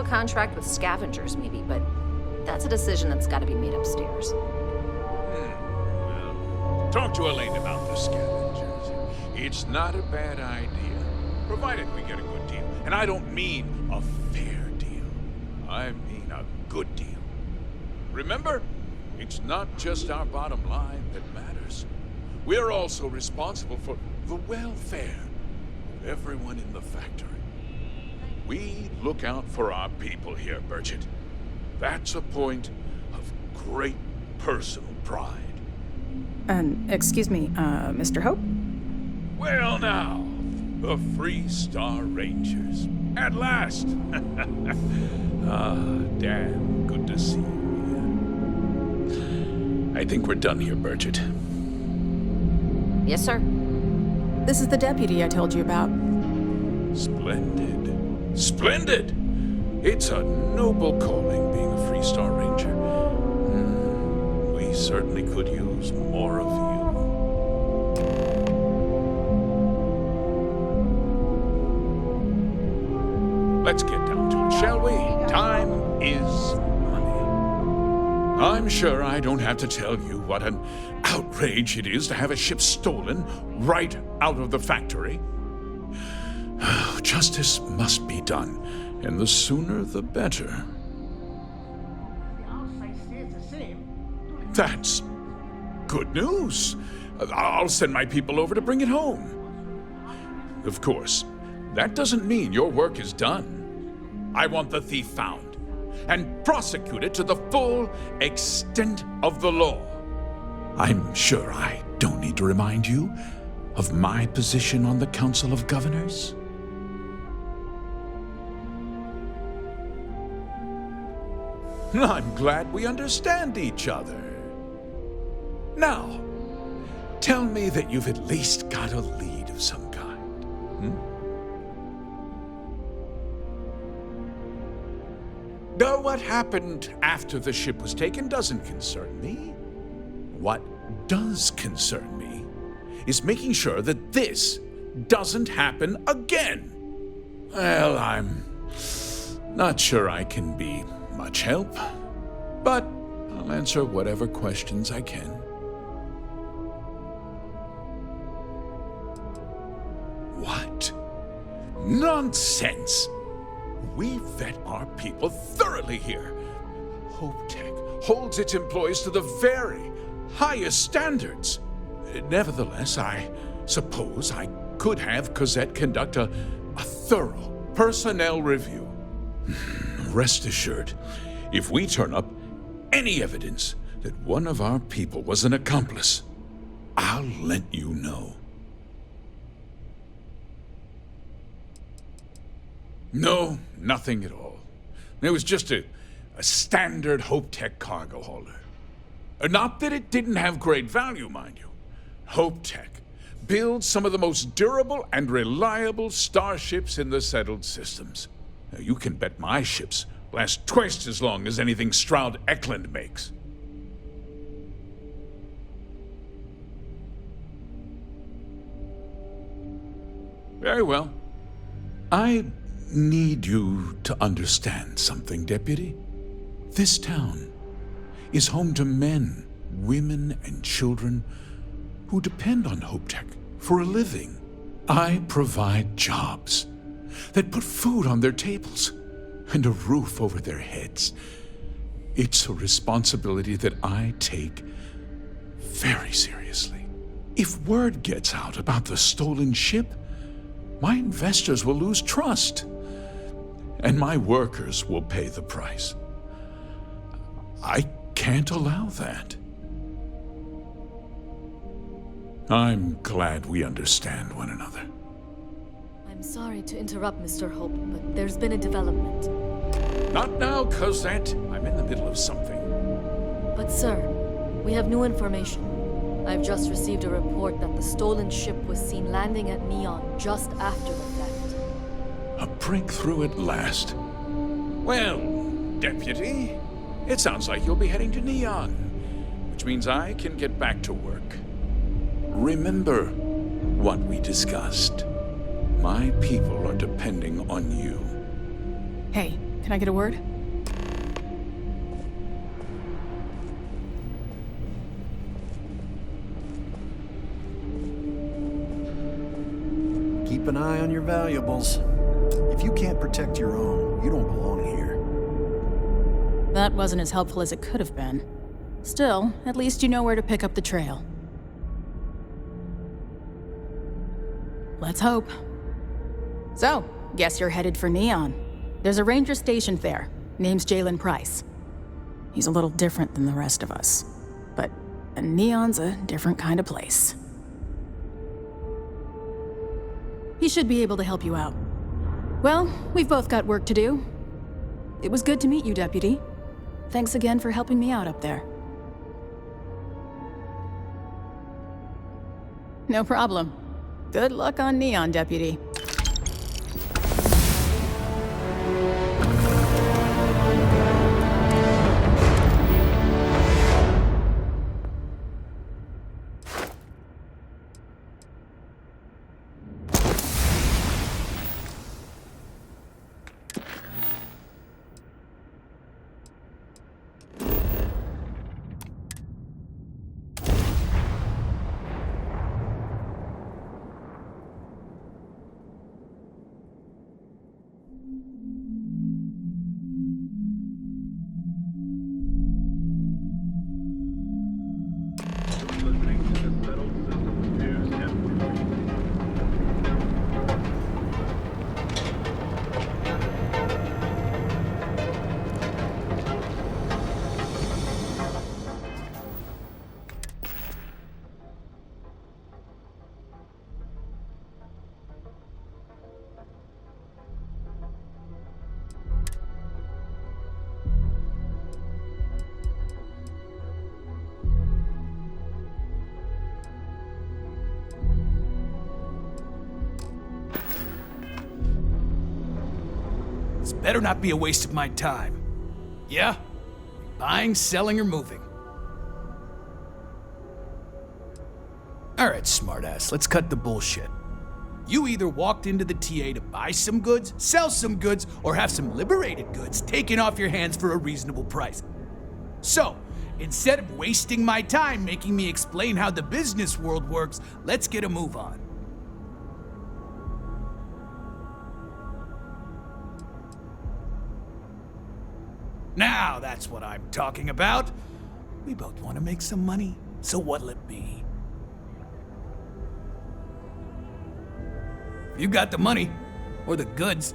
S20: Contract with scavengers, maybe, but that's a decision that's got to be made upstairs.
S18: Well, talk to Elaine about the scavengers. It's not a bad idea, provided we get a good deal. And I don't mean a fair deal. I mean a good deal. Remember, it's not just our bottom line that matters. We're also responsible for the welfare of everyone in the factory. We look out for our people here, Burchett. That's a point of great personal pride.
S19: Excuse me, Mr. Hope?
S18: Well now, The Free Star Rangers. At last! Ah, damn. Good to see you again. I think we're done here, Bridget.
S20: Yes, sir.
S19: This is the deputy I told you about.
S18: Splendid. Splendid! It's a noble calling being a Free Star Ranger. We certainly could use more of you. Let's get down to it, shall we? Time is money. I'm sure I don't have to tell you what an outrage it is to have a ship stolen right out of the factory. Justice must be done, and the sooner the better. That's good news. I'll send my people over to bring it home. Of course, that doesn't mean your work is done. I want the thief found and prosecuted to the full extent of the law. I'm sure I don't need to remind you of my position on the Council of Governors. I'm glad we understand each other. Now, tell me that you've at least got a lead of some kind. Though what happened after the ship was taken doesn't concern me. What does concern me is making sure that this doesn't happen again. Well, I'm not sure I can be much help, but I'll answer whatever questions I can. What? Nonsense! We vet our people thoroughly here. HopeTech holds its employees to the very highest standards. Nevertheless, I suppose I could have Cosette conduct a thorough personnel review. Rest assured, if we turn up any evidence that one of our people was an accomplice, I'll let you know. No, nothing at all. It was just a standard HopeTech cargo hauler. Not that it didn't have great value, mind you. HopeTech builds some of the most durable and reliable starships in the settled systems. Now, you can bet my ships last twice as long as anything Stroud-Eklund makes. Very well. I need you to understand something, Deputy. This town is home to men, women, and children who depend on HopeTech for a living. I provide jobs that put food on their tables and a roof over their heads. It's a responsibility that I take very seriously. If word gets out about the stolen ship, my investors will lose trust, and my workers will pay the price. I can't allow that. I'm glad we understand one another.
S21: I'm sorry to interrupt, Mr. Hope, but there's been a development.
S18: Not now, Cosette. I'm in the middle of something.
S21: But sir, we have new information. I've just received a report that the stolen ship was seen landing at Neon just after the theft.
S18: A breakthrough at last. Well, Deputy, it sounds like you'll be heading to Neon, which means I can get back to work. Remember what we discussed. My people are depending on you.
S19: Hey, can I get a word?
S8: Keep an eye on your valuables. If you can't protect your own, you don't belong here.
S19: That wasn't as helpful as it could have been. Still, at least you know where to pick up the trail. Let's hope. So, guess you're headed for Neon. There's a ranger stationed there. Name's Jalen Price. He's a little different than the rest of us. But Neon's a different kind of place. He He should be able to help you out. Well, we've both got work to do. It was good to meet you, Deputy. Thanks again for helping me out up there. No problem. Good luck on Neon, Deputy.
S16: This better not be a waste of my time. Yeah? Buying, selling, or moving. Alright, smartass, let's cut the bullshit. You either walked into the TA to buy some goods, sell some goods, or have some liberated goods taken off your hands for a reasonable price. So, instead of wasting my time making me explain how the business world works, let's get a move on. Now that's what I'm talking about. We both want to make some money, so what'll it be? You got the money, or the goods.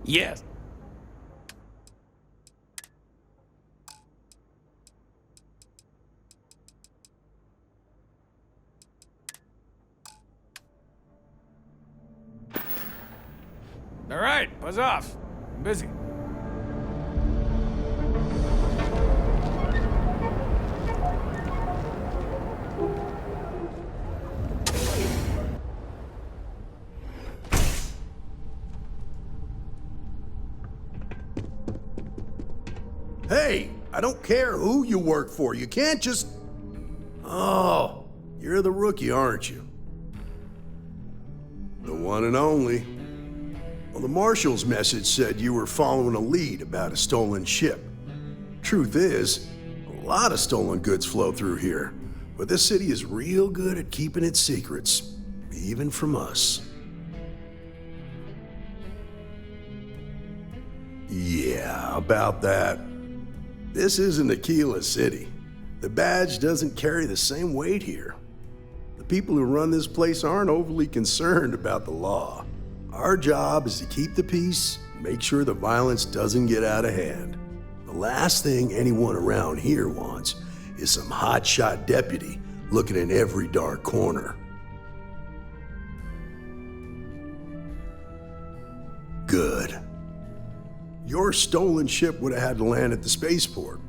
S16: Yes. All right, buzz off. I'm busy.
S3: Hey, I don't care who you work for. You can't just... Oh, you're the rookie, aren't you? The one and only. Well, the Marshal's message said you were following a lead about a stolen ship. Truth is, a lot of stolen goods flow through here, but this city is real good at keeping its secrets, even from us. Yeah, about that. This isn't Aquila City. The badge doesn't carry the same weight here. The people who run this place aren't overly concerned about the law. Our job is to keep the peace, make sure the violence doesn't get out of hand. The last thing anyone around here wants is some hotshot deputy looking in every dark corner. Good. Your stolen ship would have had to land at the spaceport.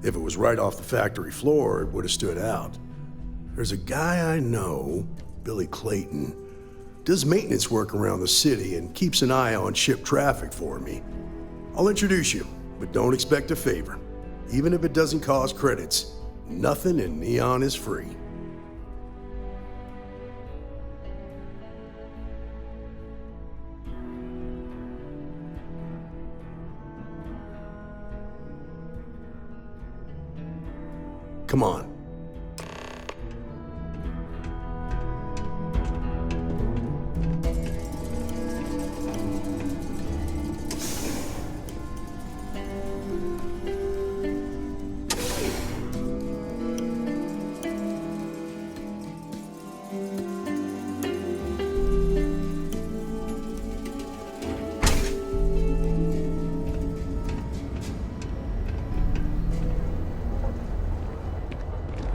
S3: If it was right off the factory floor, it would have stood out. There's a guy I know, Billy Clayton, does maintenance work around the city and keeps an eye on ship traffic for me. I'll introduce you, but don't expect a favor. Even if it doesn't cause credits, nothing in Neon is free. Come on.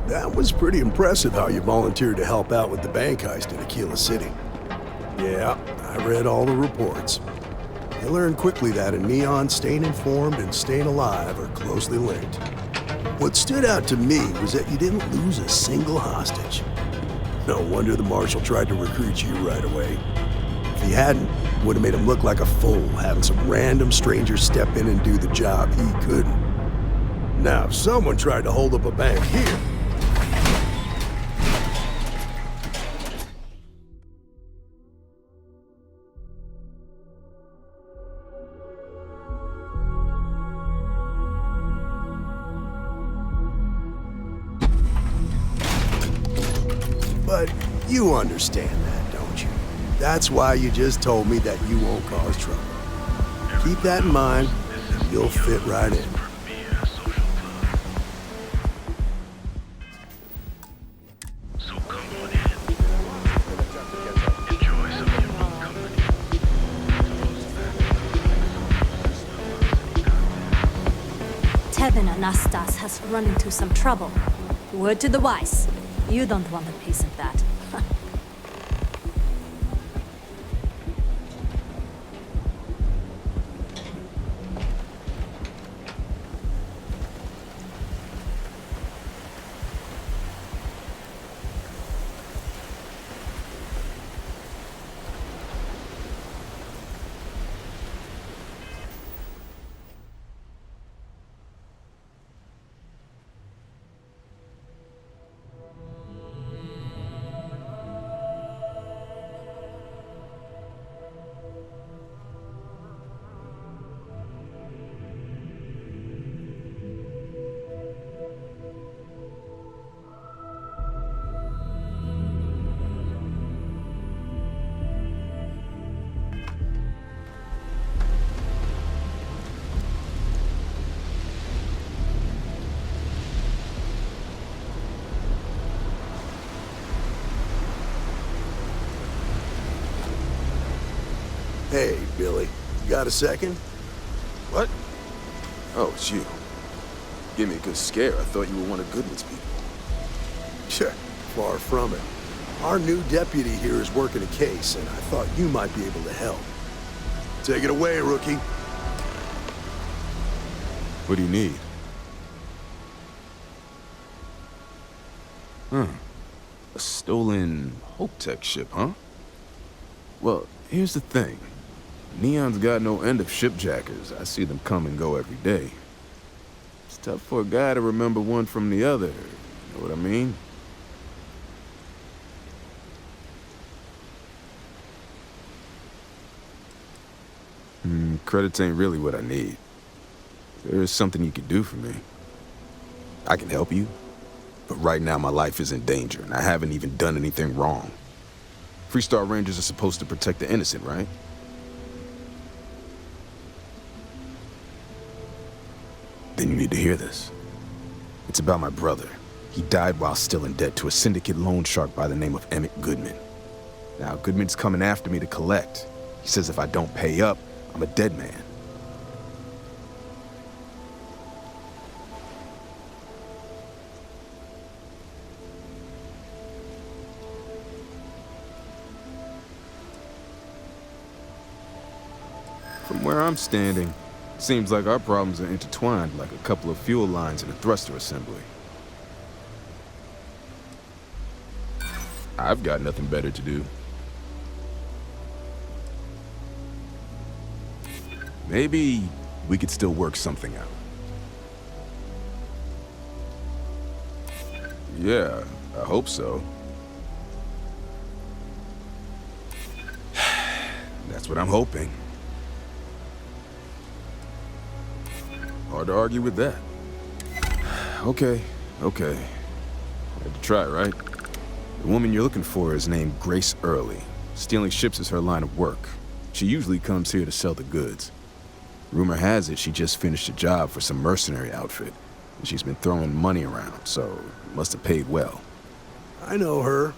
S3: That was pretty impressive how you volunteered to help out with the bank heist in Aquila City. Yeah, I read all the reports. I learned quickly that in Neon, staying informed and staying alive are closely linked. What stood out to me was that you didn't lose a single hostage. No wonder the Marshal tried to recruit you right away. If he hadn't, it would have made him look like a fool, having some random stranger step in and do the job he couldn't. Now, if someone tried to hold up a bank here, but you understand that, don't you? That's why you just told me that you won't cause trouble. Keep that in mind, and you'll fit right in.
S4: Tevin Anastas has run into some trouble. Word to the wise. You don't want a piece of that. Hey, Billy, you got a second?
S22: What? Oh, it's you. Gave me a good scare. I thought you were one of Goodman's people.
S3: Sure, far from it. Our new deputy here is working a case, and I thought you might be able to help. Take it away, rookie.
S22: What do you need? A stolen Hope Tech ship, huh? Well, here's the thing. Neon's got no end of shipjackers. I see them come and go every day. It's tough for a guy to remember one from the other. You know what I mean? Credits ain't really what I need. There is something you can do for me. I can help you, but right now my life is in danger, and I haven't even done anything wrong. Freestar Rangers are supposed to protect the innocent, right? hear this? It's about my brother. He died while still in debt to a syndicate loan shark by the name of Emmett Goodman. Now, Goodman's coming after me to collect. He says if I don't pay up, I'm a dead man. From where I'm standing, seems like our problems are intertwined like a couple of fuel lines in a thruster assembly. I've got nothing better to do. Maybe we could still work something out. Yeah, I hope so. That's what I'm hoping. Hard to argue with that. Okay. Had to try, right? The woman you're looking for is named Grace Early. Stealing ships is her line of work. She usually comes here to sell the goods. Rumor has it she just finished a job for some mercenary outfit, and she's been throwing money around, so must have paid well.
S3: I know her.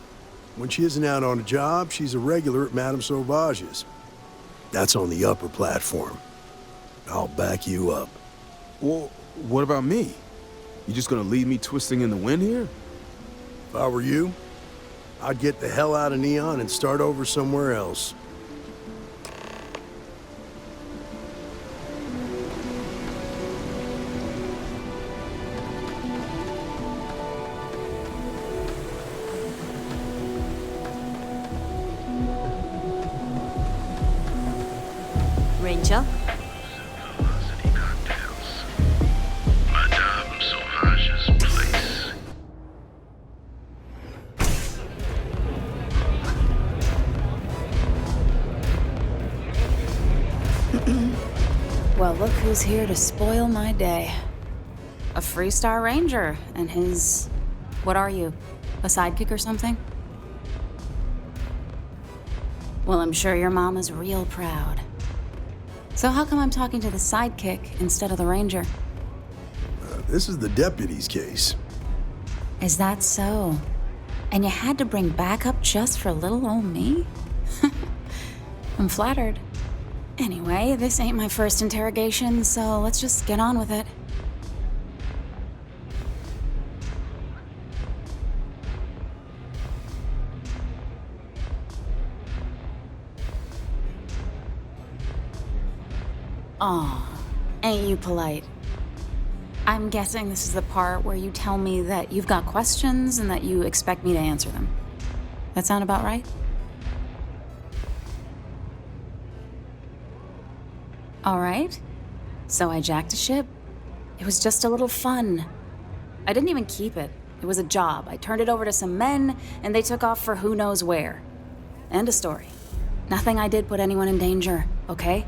S3: When she isn't out on a job, she's a regular at Madame Sauvage's. That's on the upper platform. I'll back you up.
S22: Well, what about me? You just gonna leave me twisting in the wind here?
S3: If I were you, I'd get the hell out of Neon and start over somewhere else.
S4: Ranger?
S10: Well, look who's here to spoil my day. A Freestar Ranger and his... What are you? A sidekick or something? Well, I'm sure your mom is real proud. So how come I'm talking to the sidekick instead of the Ranger?
S3: This is the deputy's case.
S10: Is that so? And you had to bring backup just for little old me? I'm flattered. Anyway, this ain't my first interrogation, so let's just get on with it. Aw, ain't you polite? I'm guessing this is the part where you tell me that you've got questions and that you expect me to answer them. That sound about right? All right. So I jacked a ship. It was just a little fun. I didn't even keep it. It was a job. I turned it over to some men, and they took off for who knows where. End of story. Nothing I did put anyone in danger, okay?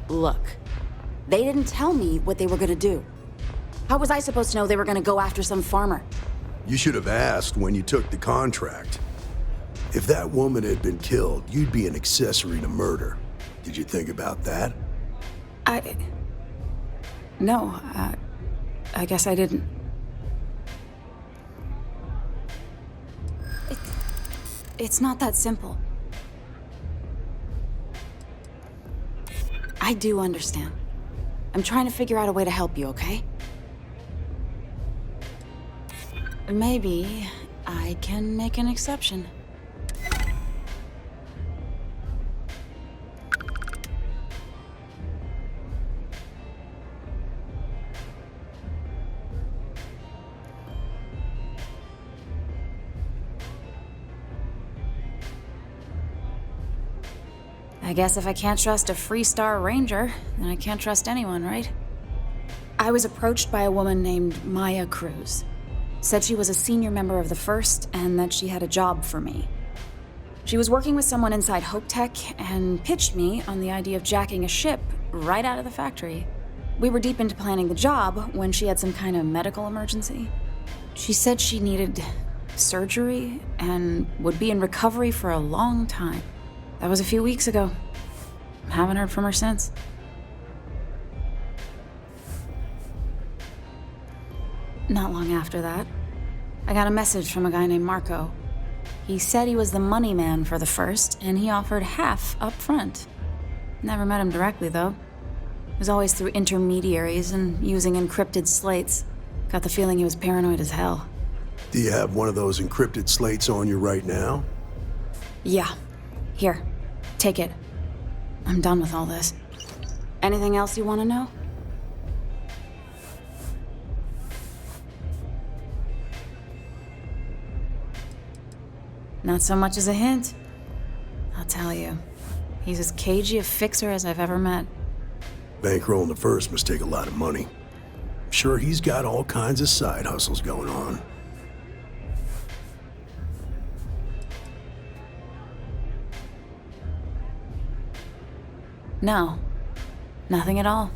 S10: Look. They didn't tell me what they were gonna do. How was I supposed to know they were gonna go after some farmer?
S3: You should have asked when you took the contract. If that woman had been killed, you'd be an accessory to murder. Did you think about that?
S10: No, I guess I didn't. It's not that simple. I do understand. I'm trying to figure out a way to help you, okay? Maybe I can make an exception. I guess if I can't trust a Freestar Ranger, then I can't trust anyone, right? I was approached by a woman named Maya Cruz. Said she was a senior member of the First and that she had a job for me. She was working with someone inside Hope Tech and pitched me on the idea of jacking a ship right out of the factory. We were deep into planning the job when she had some kind of medical emergency. She said she needed surgery and would be in recovery for a long time. That was a few weeks ago. Haven't heard from her since. Not long after that, I got a message from a guy named Marco. He said he was the money man for the first, and he offered half up front. Never met him directly, though. It was always through intermediaries and using encrypted slates. Got the feeling he was paranoid as hell.
S3: Do you have one of those encrypted slates on you right now?
S10: Yeah. Here. Take it. I'm done with all this. Anything else you want to know? Not so much as a hint. I'll tell you. He's as cagey a fixer as I've ever met.
S3: Bankrolling the first must take a lot of money. I'm sure he's got all kinds of side hustles going on.
S10: No. Nothing at all.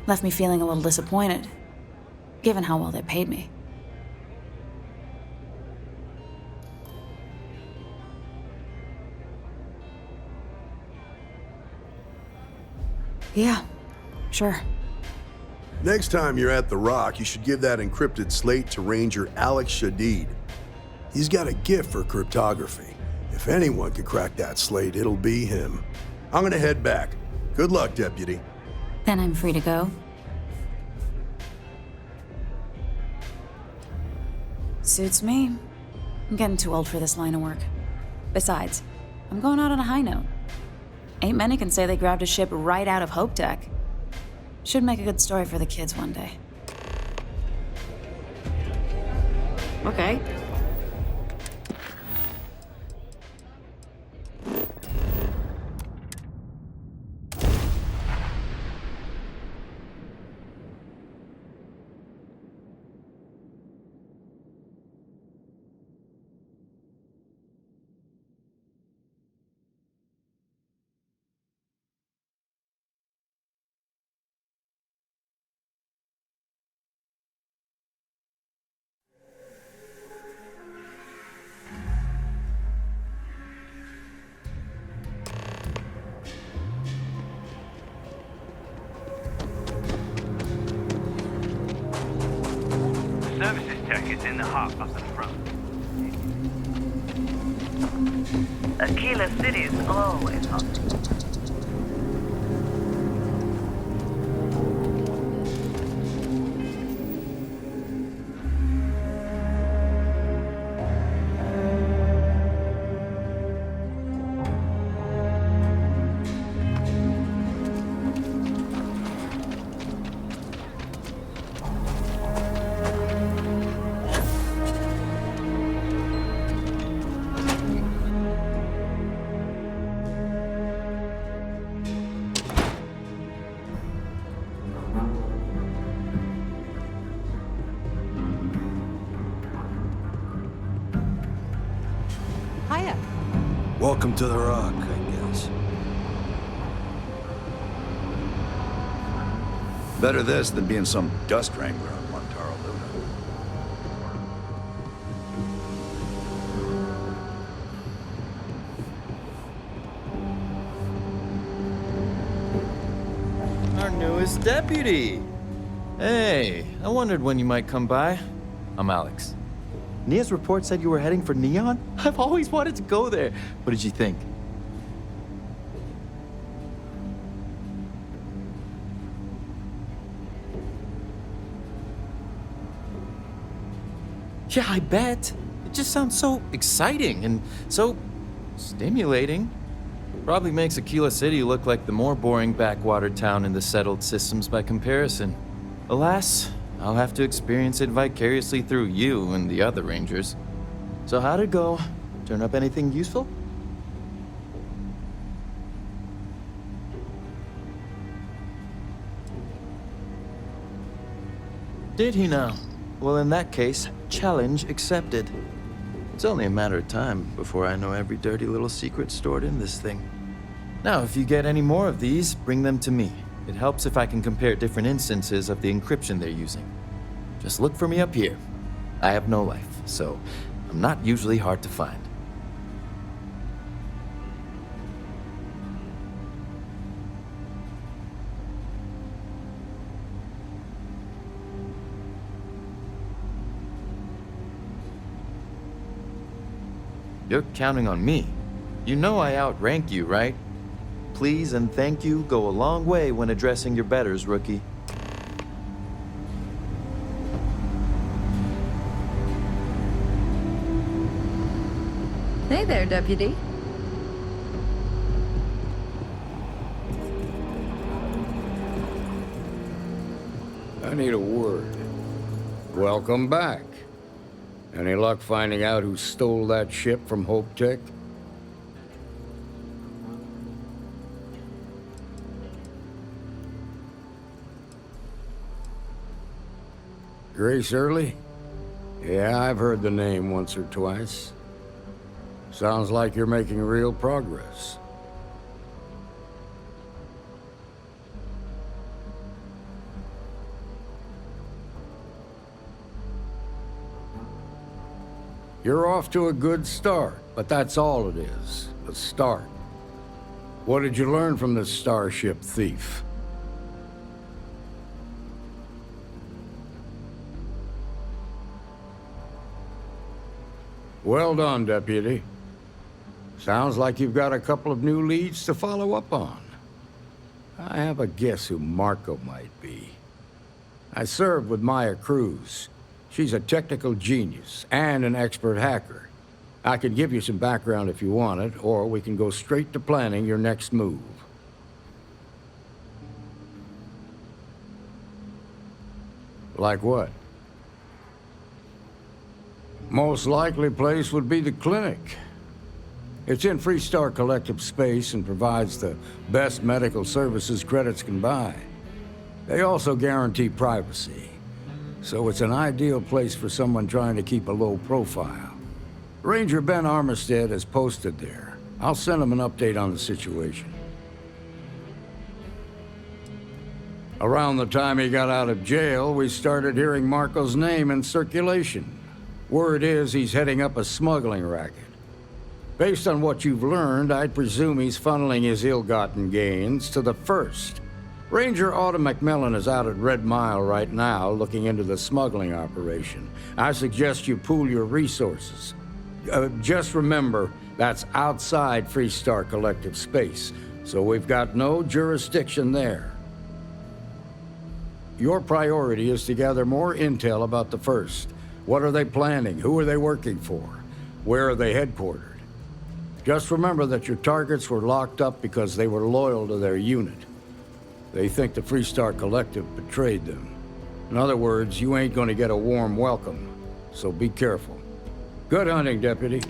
S10: Left me feeling a little disappointed, given how well they paid me. Yeah, sure.
S3: Next time you're at the Rock, you should give that encrypted slate to Ranger Alex Shadid. He's got a gift for cryptography. If anyone could crack that slate, it'll be him. I'm gonna head back. Good luck, Deputy.
S10: Then I'm free to go. Suits me. I'm getting too old for this line of work. Besides, I'm going out on a high note. Ain't many can say they grabbed a ship right out of Hope Tech. Should make a good story for the kids one day.
S5: Okay.
S12: Services tech is in the hop up the front. Aquila City is always hot.
S6: Hiya.
S8: Welcome to the Rock, I guess.
S15: Better this than being some dust wrangler on Montaro Luna.
S23: Our newest deputy. Hey, I wondered when you might come by. I'm Alex. Nia's report said you were heading for Neon? I've always wanted to go there. What did you think? Yeah, I bet. It just sounds so exciting and so stimulating. Probably makes Aquila City look like the more boring backwater town in the settled systems by comparison. Alas, I'll have to experience it vicariously through you and the other Rangers. So how'd it go? Turn up anything useful? Did he now? Well, in that case, challenge accepted. It's only a matter of time before I know every dirty little secret stored in this thing. Now, if you get any more of these, bring them to me. It helps if I can compare different instances of the encryption they're using. Just look for me up here. I have no life, so I'm not usually hard to find. You're counting on me. You know I outrank you, right? Please and thank you go a long way when addressing your betters, rookie.
S2: Hey there, Deputy.
S11: I need a word. Welcome back. Any luck finding out who stole that ship from Hope Tech? Grace Early? Yeah, I've heard the name once or twice. Sounds like you're making real progress. You're off to a good start, but that's all it is, a start. What did you learn from this starship thief? Well done, Deputy. Sounds like you've got a couple of new leads to follow up on. I have a guess who Marco might be. I served with Maya Cruz. She's a technical genius and an expert hacker. I could give you some background if you want it, or we can go straight to planning your next move. Like what? Most likely place would be the clinic. It's in Freestar Collective space and provides the best medical services credits can buy. They also guarantee privacy. So it's an ideal place for someone trying to keep a low profile. Ranger Ben Armistead is posted there. I'll send him an update on the situation. Around the time he got out of jail, we started hearing Marco's name in circulation. Word is he's heading up a smuggling racket. Based on what you've learned, I'd presume he's funneling his ill-gotten gains to the First. Ranger Autumn McMillan is out at Red Mile right now, looking into the smuggling operation. I suggest you pool your resources. Just remember, that's outside Freestar Collective space, so we've got no jurisdiction there. Your priority is to gather more intel about the First. What are they planning? Who are they working for? Where are they headquartered? Just remember that your targets were locked up because they were loyal to their unit. They think the Freestar Collective betrayed them. In other words, you ain't gonna get a warm welcome, so be careful. Good hunting, Deputy.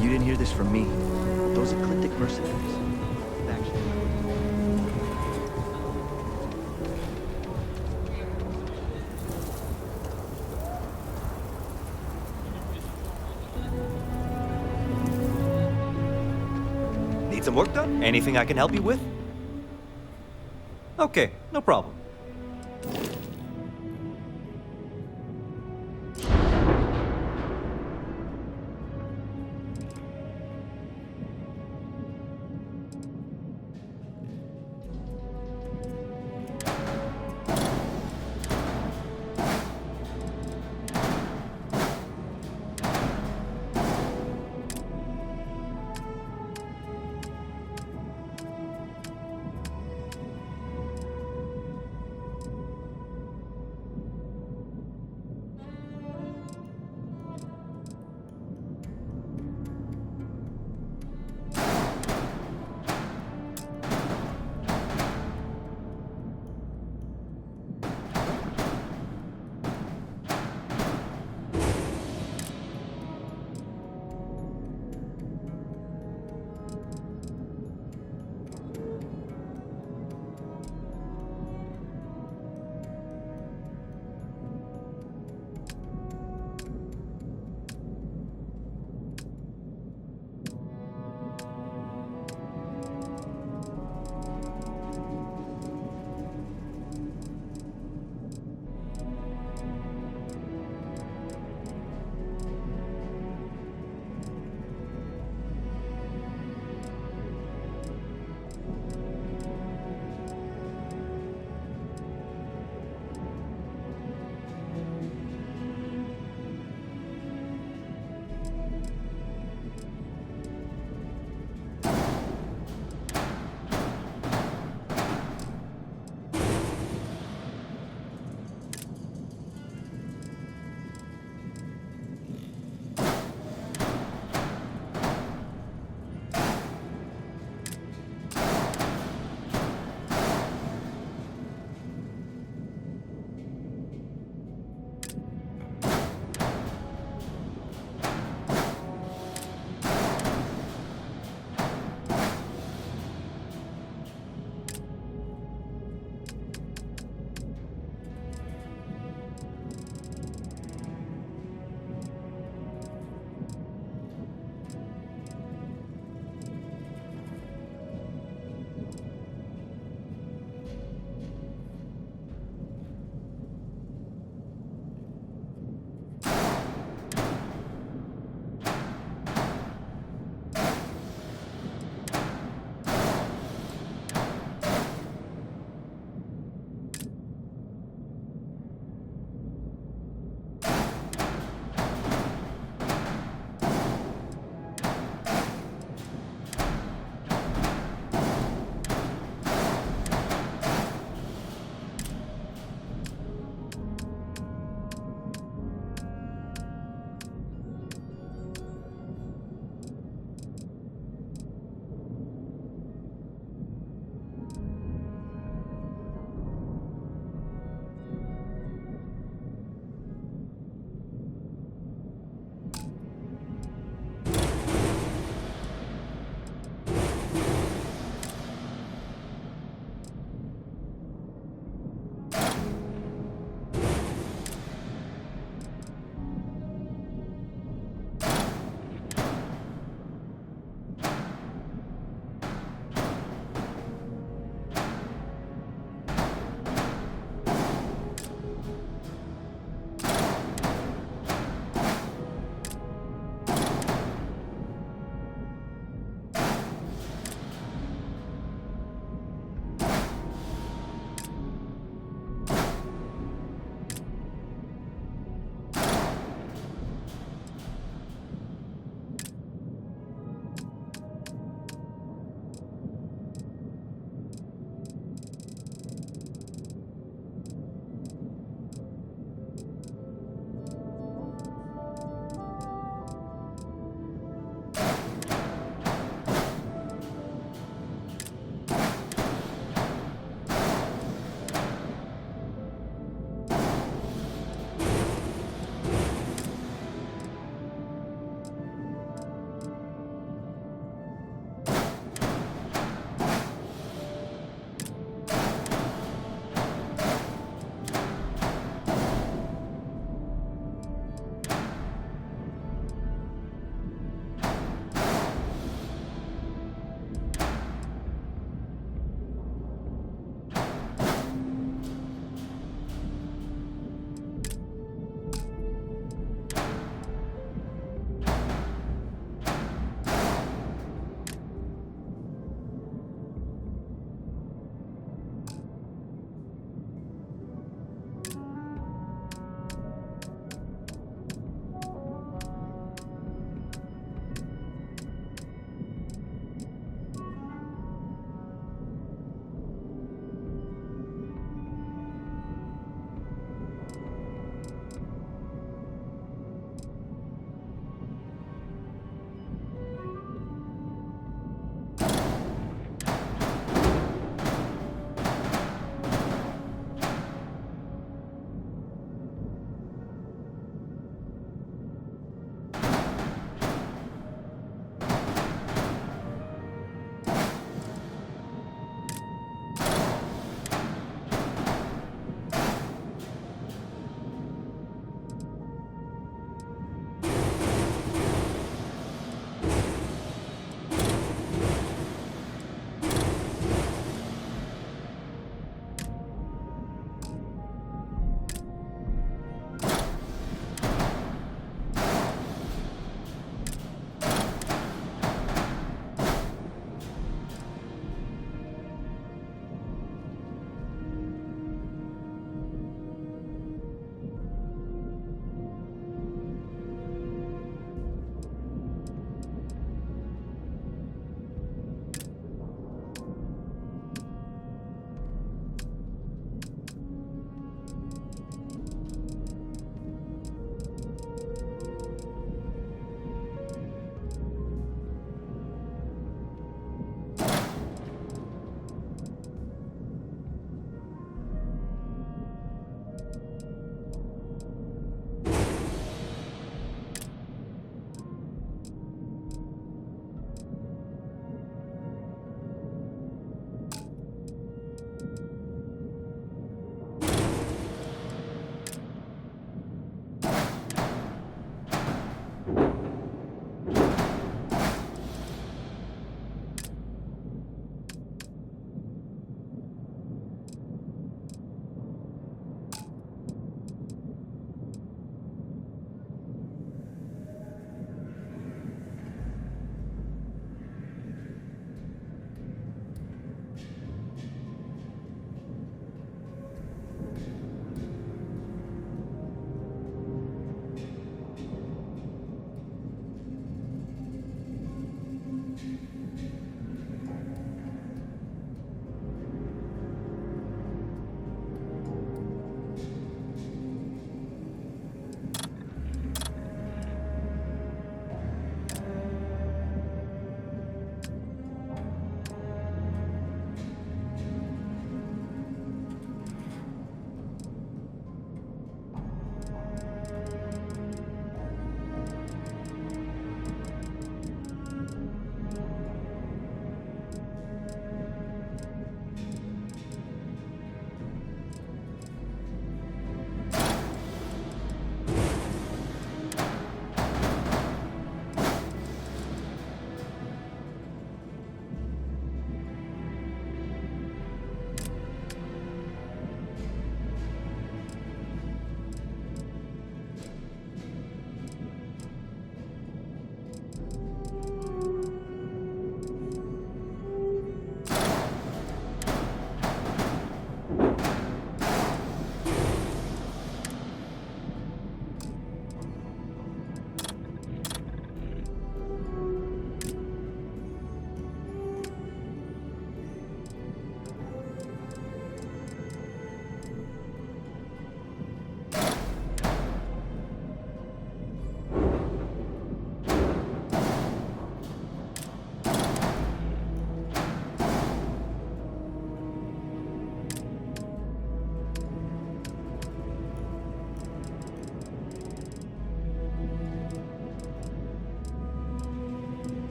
S15: You didn't hear this from me. Those eclectic mercenaries.
S13: Need some work done? Anything I can help you with? Okay, no problem.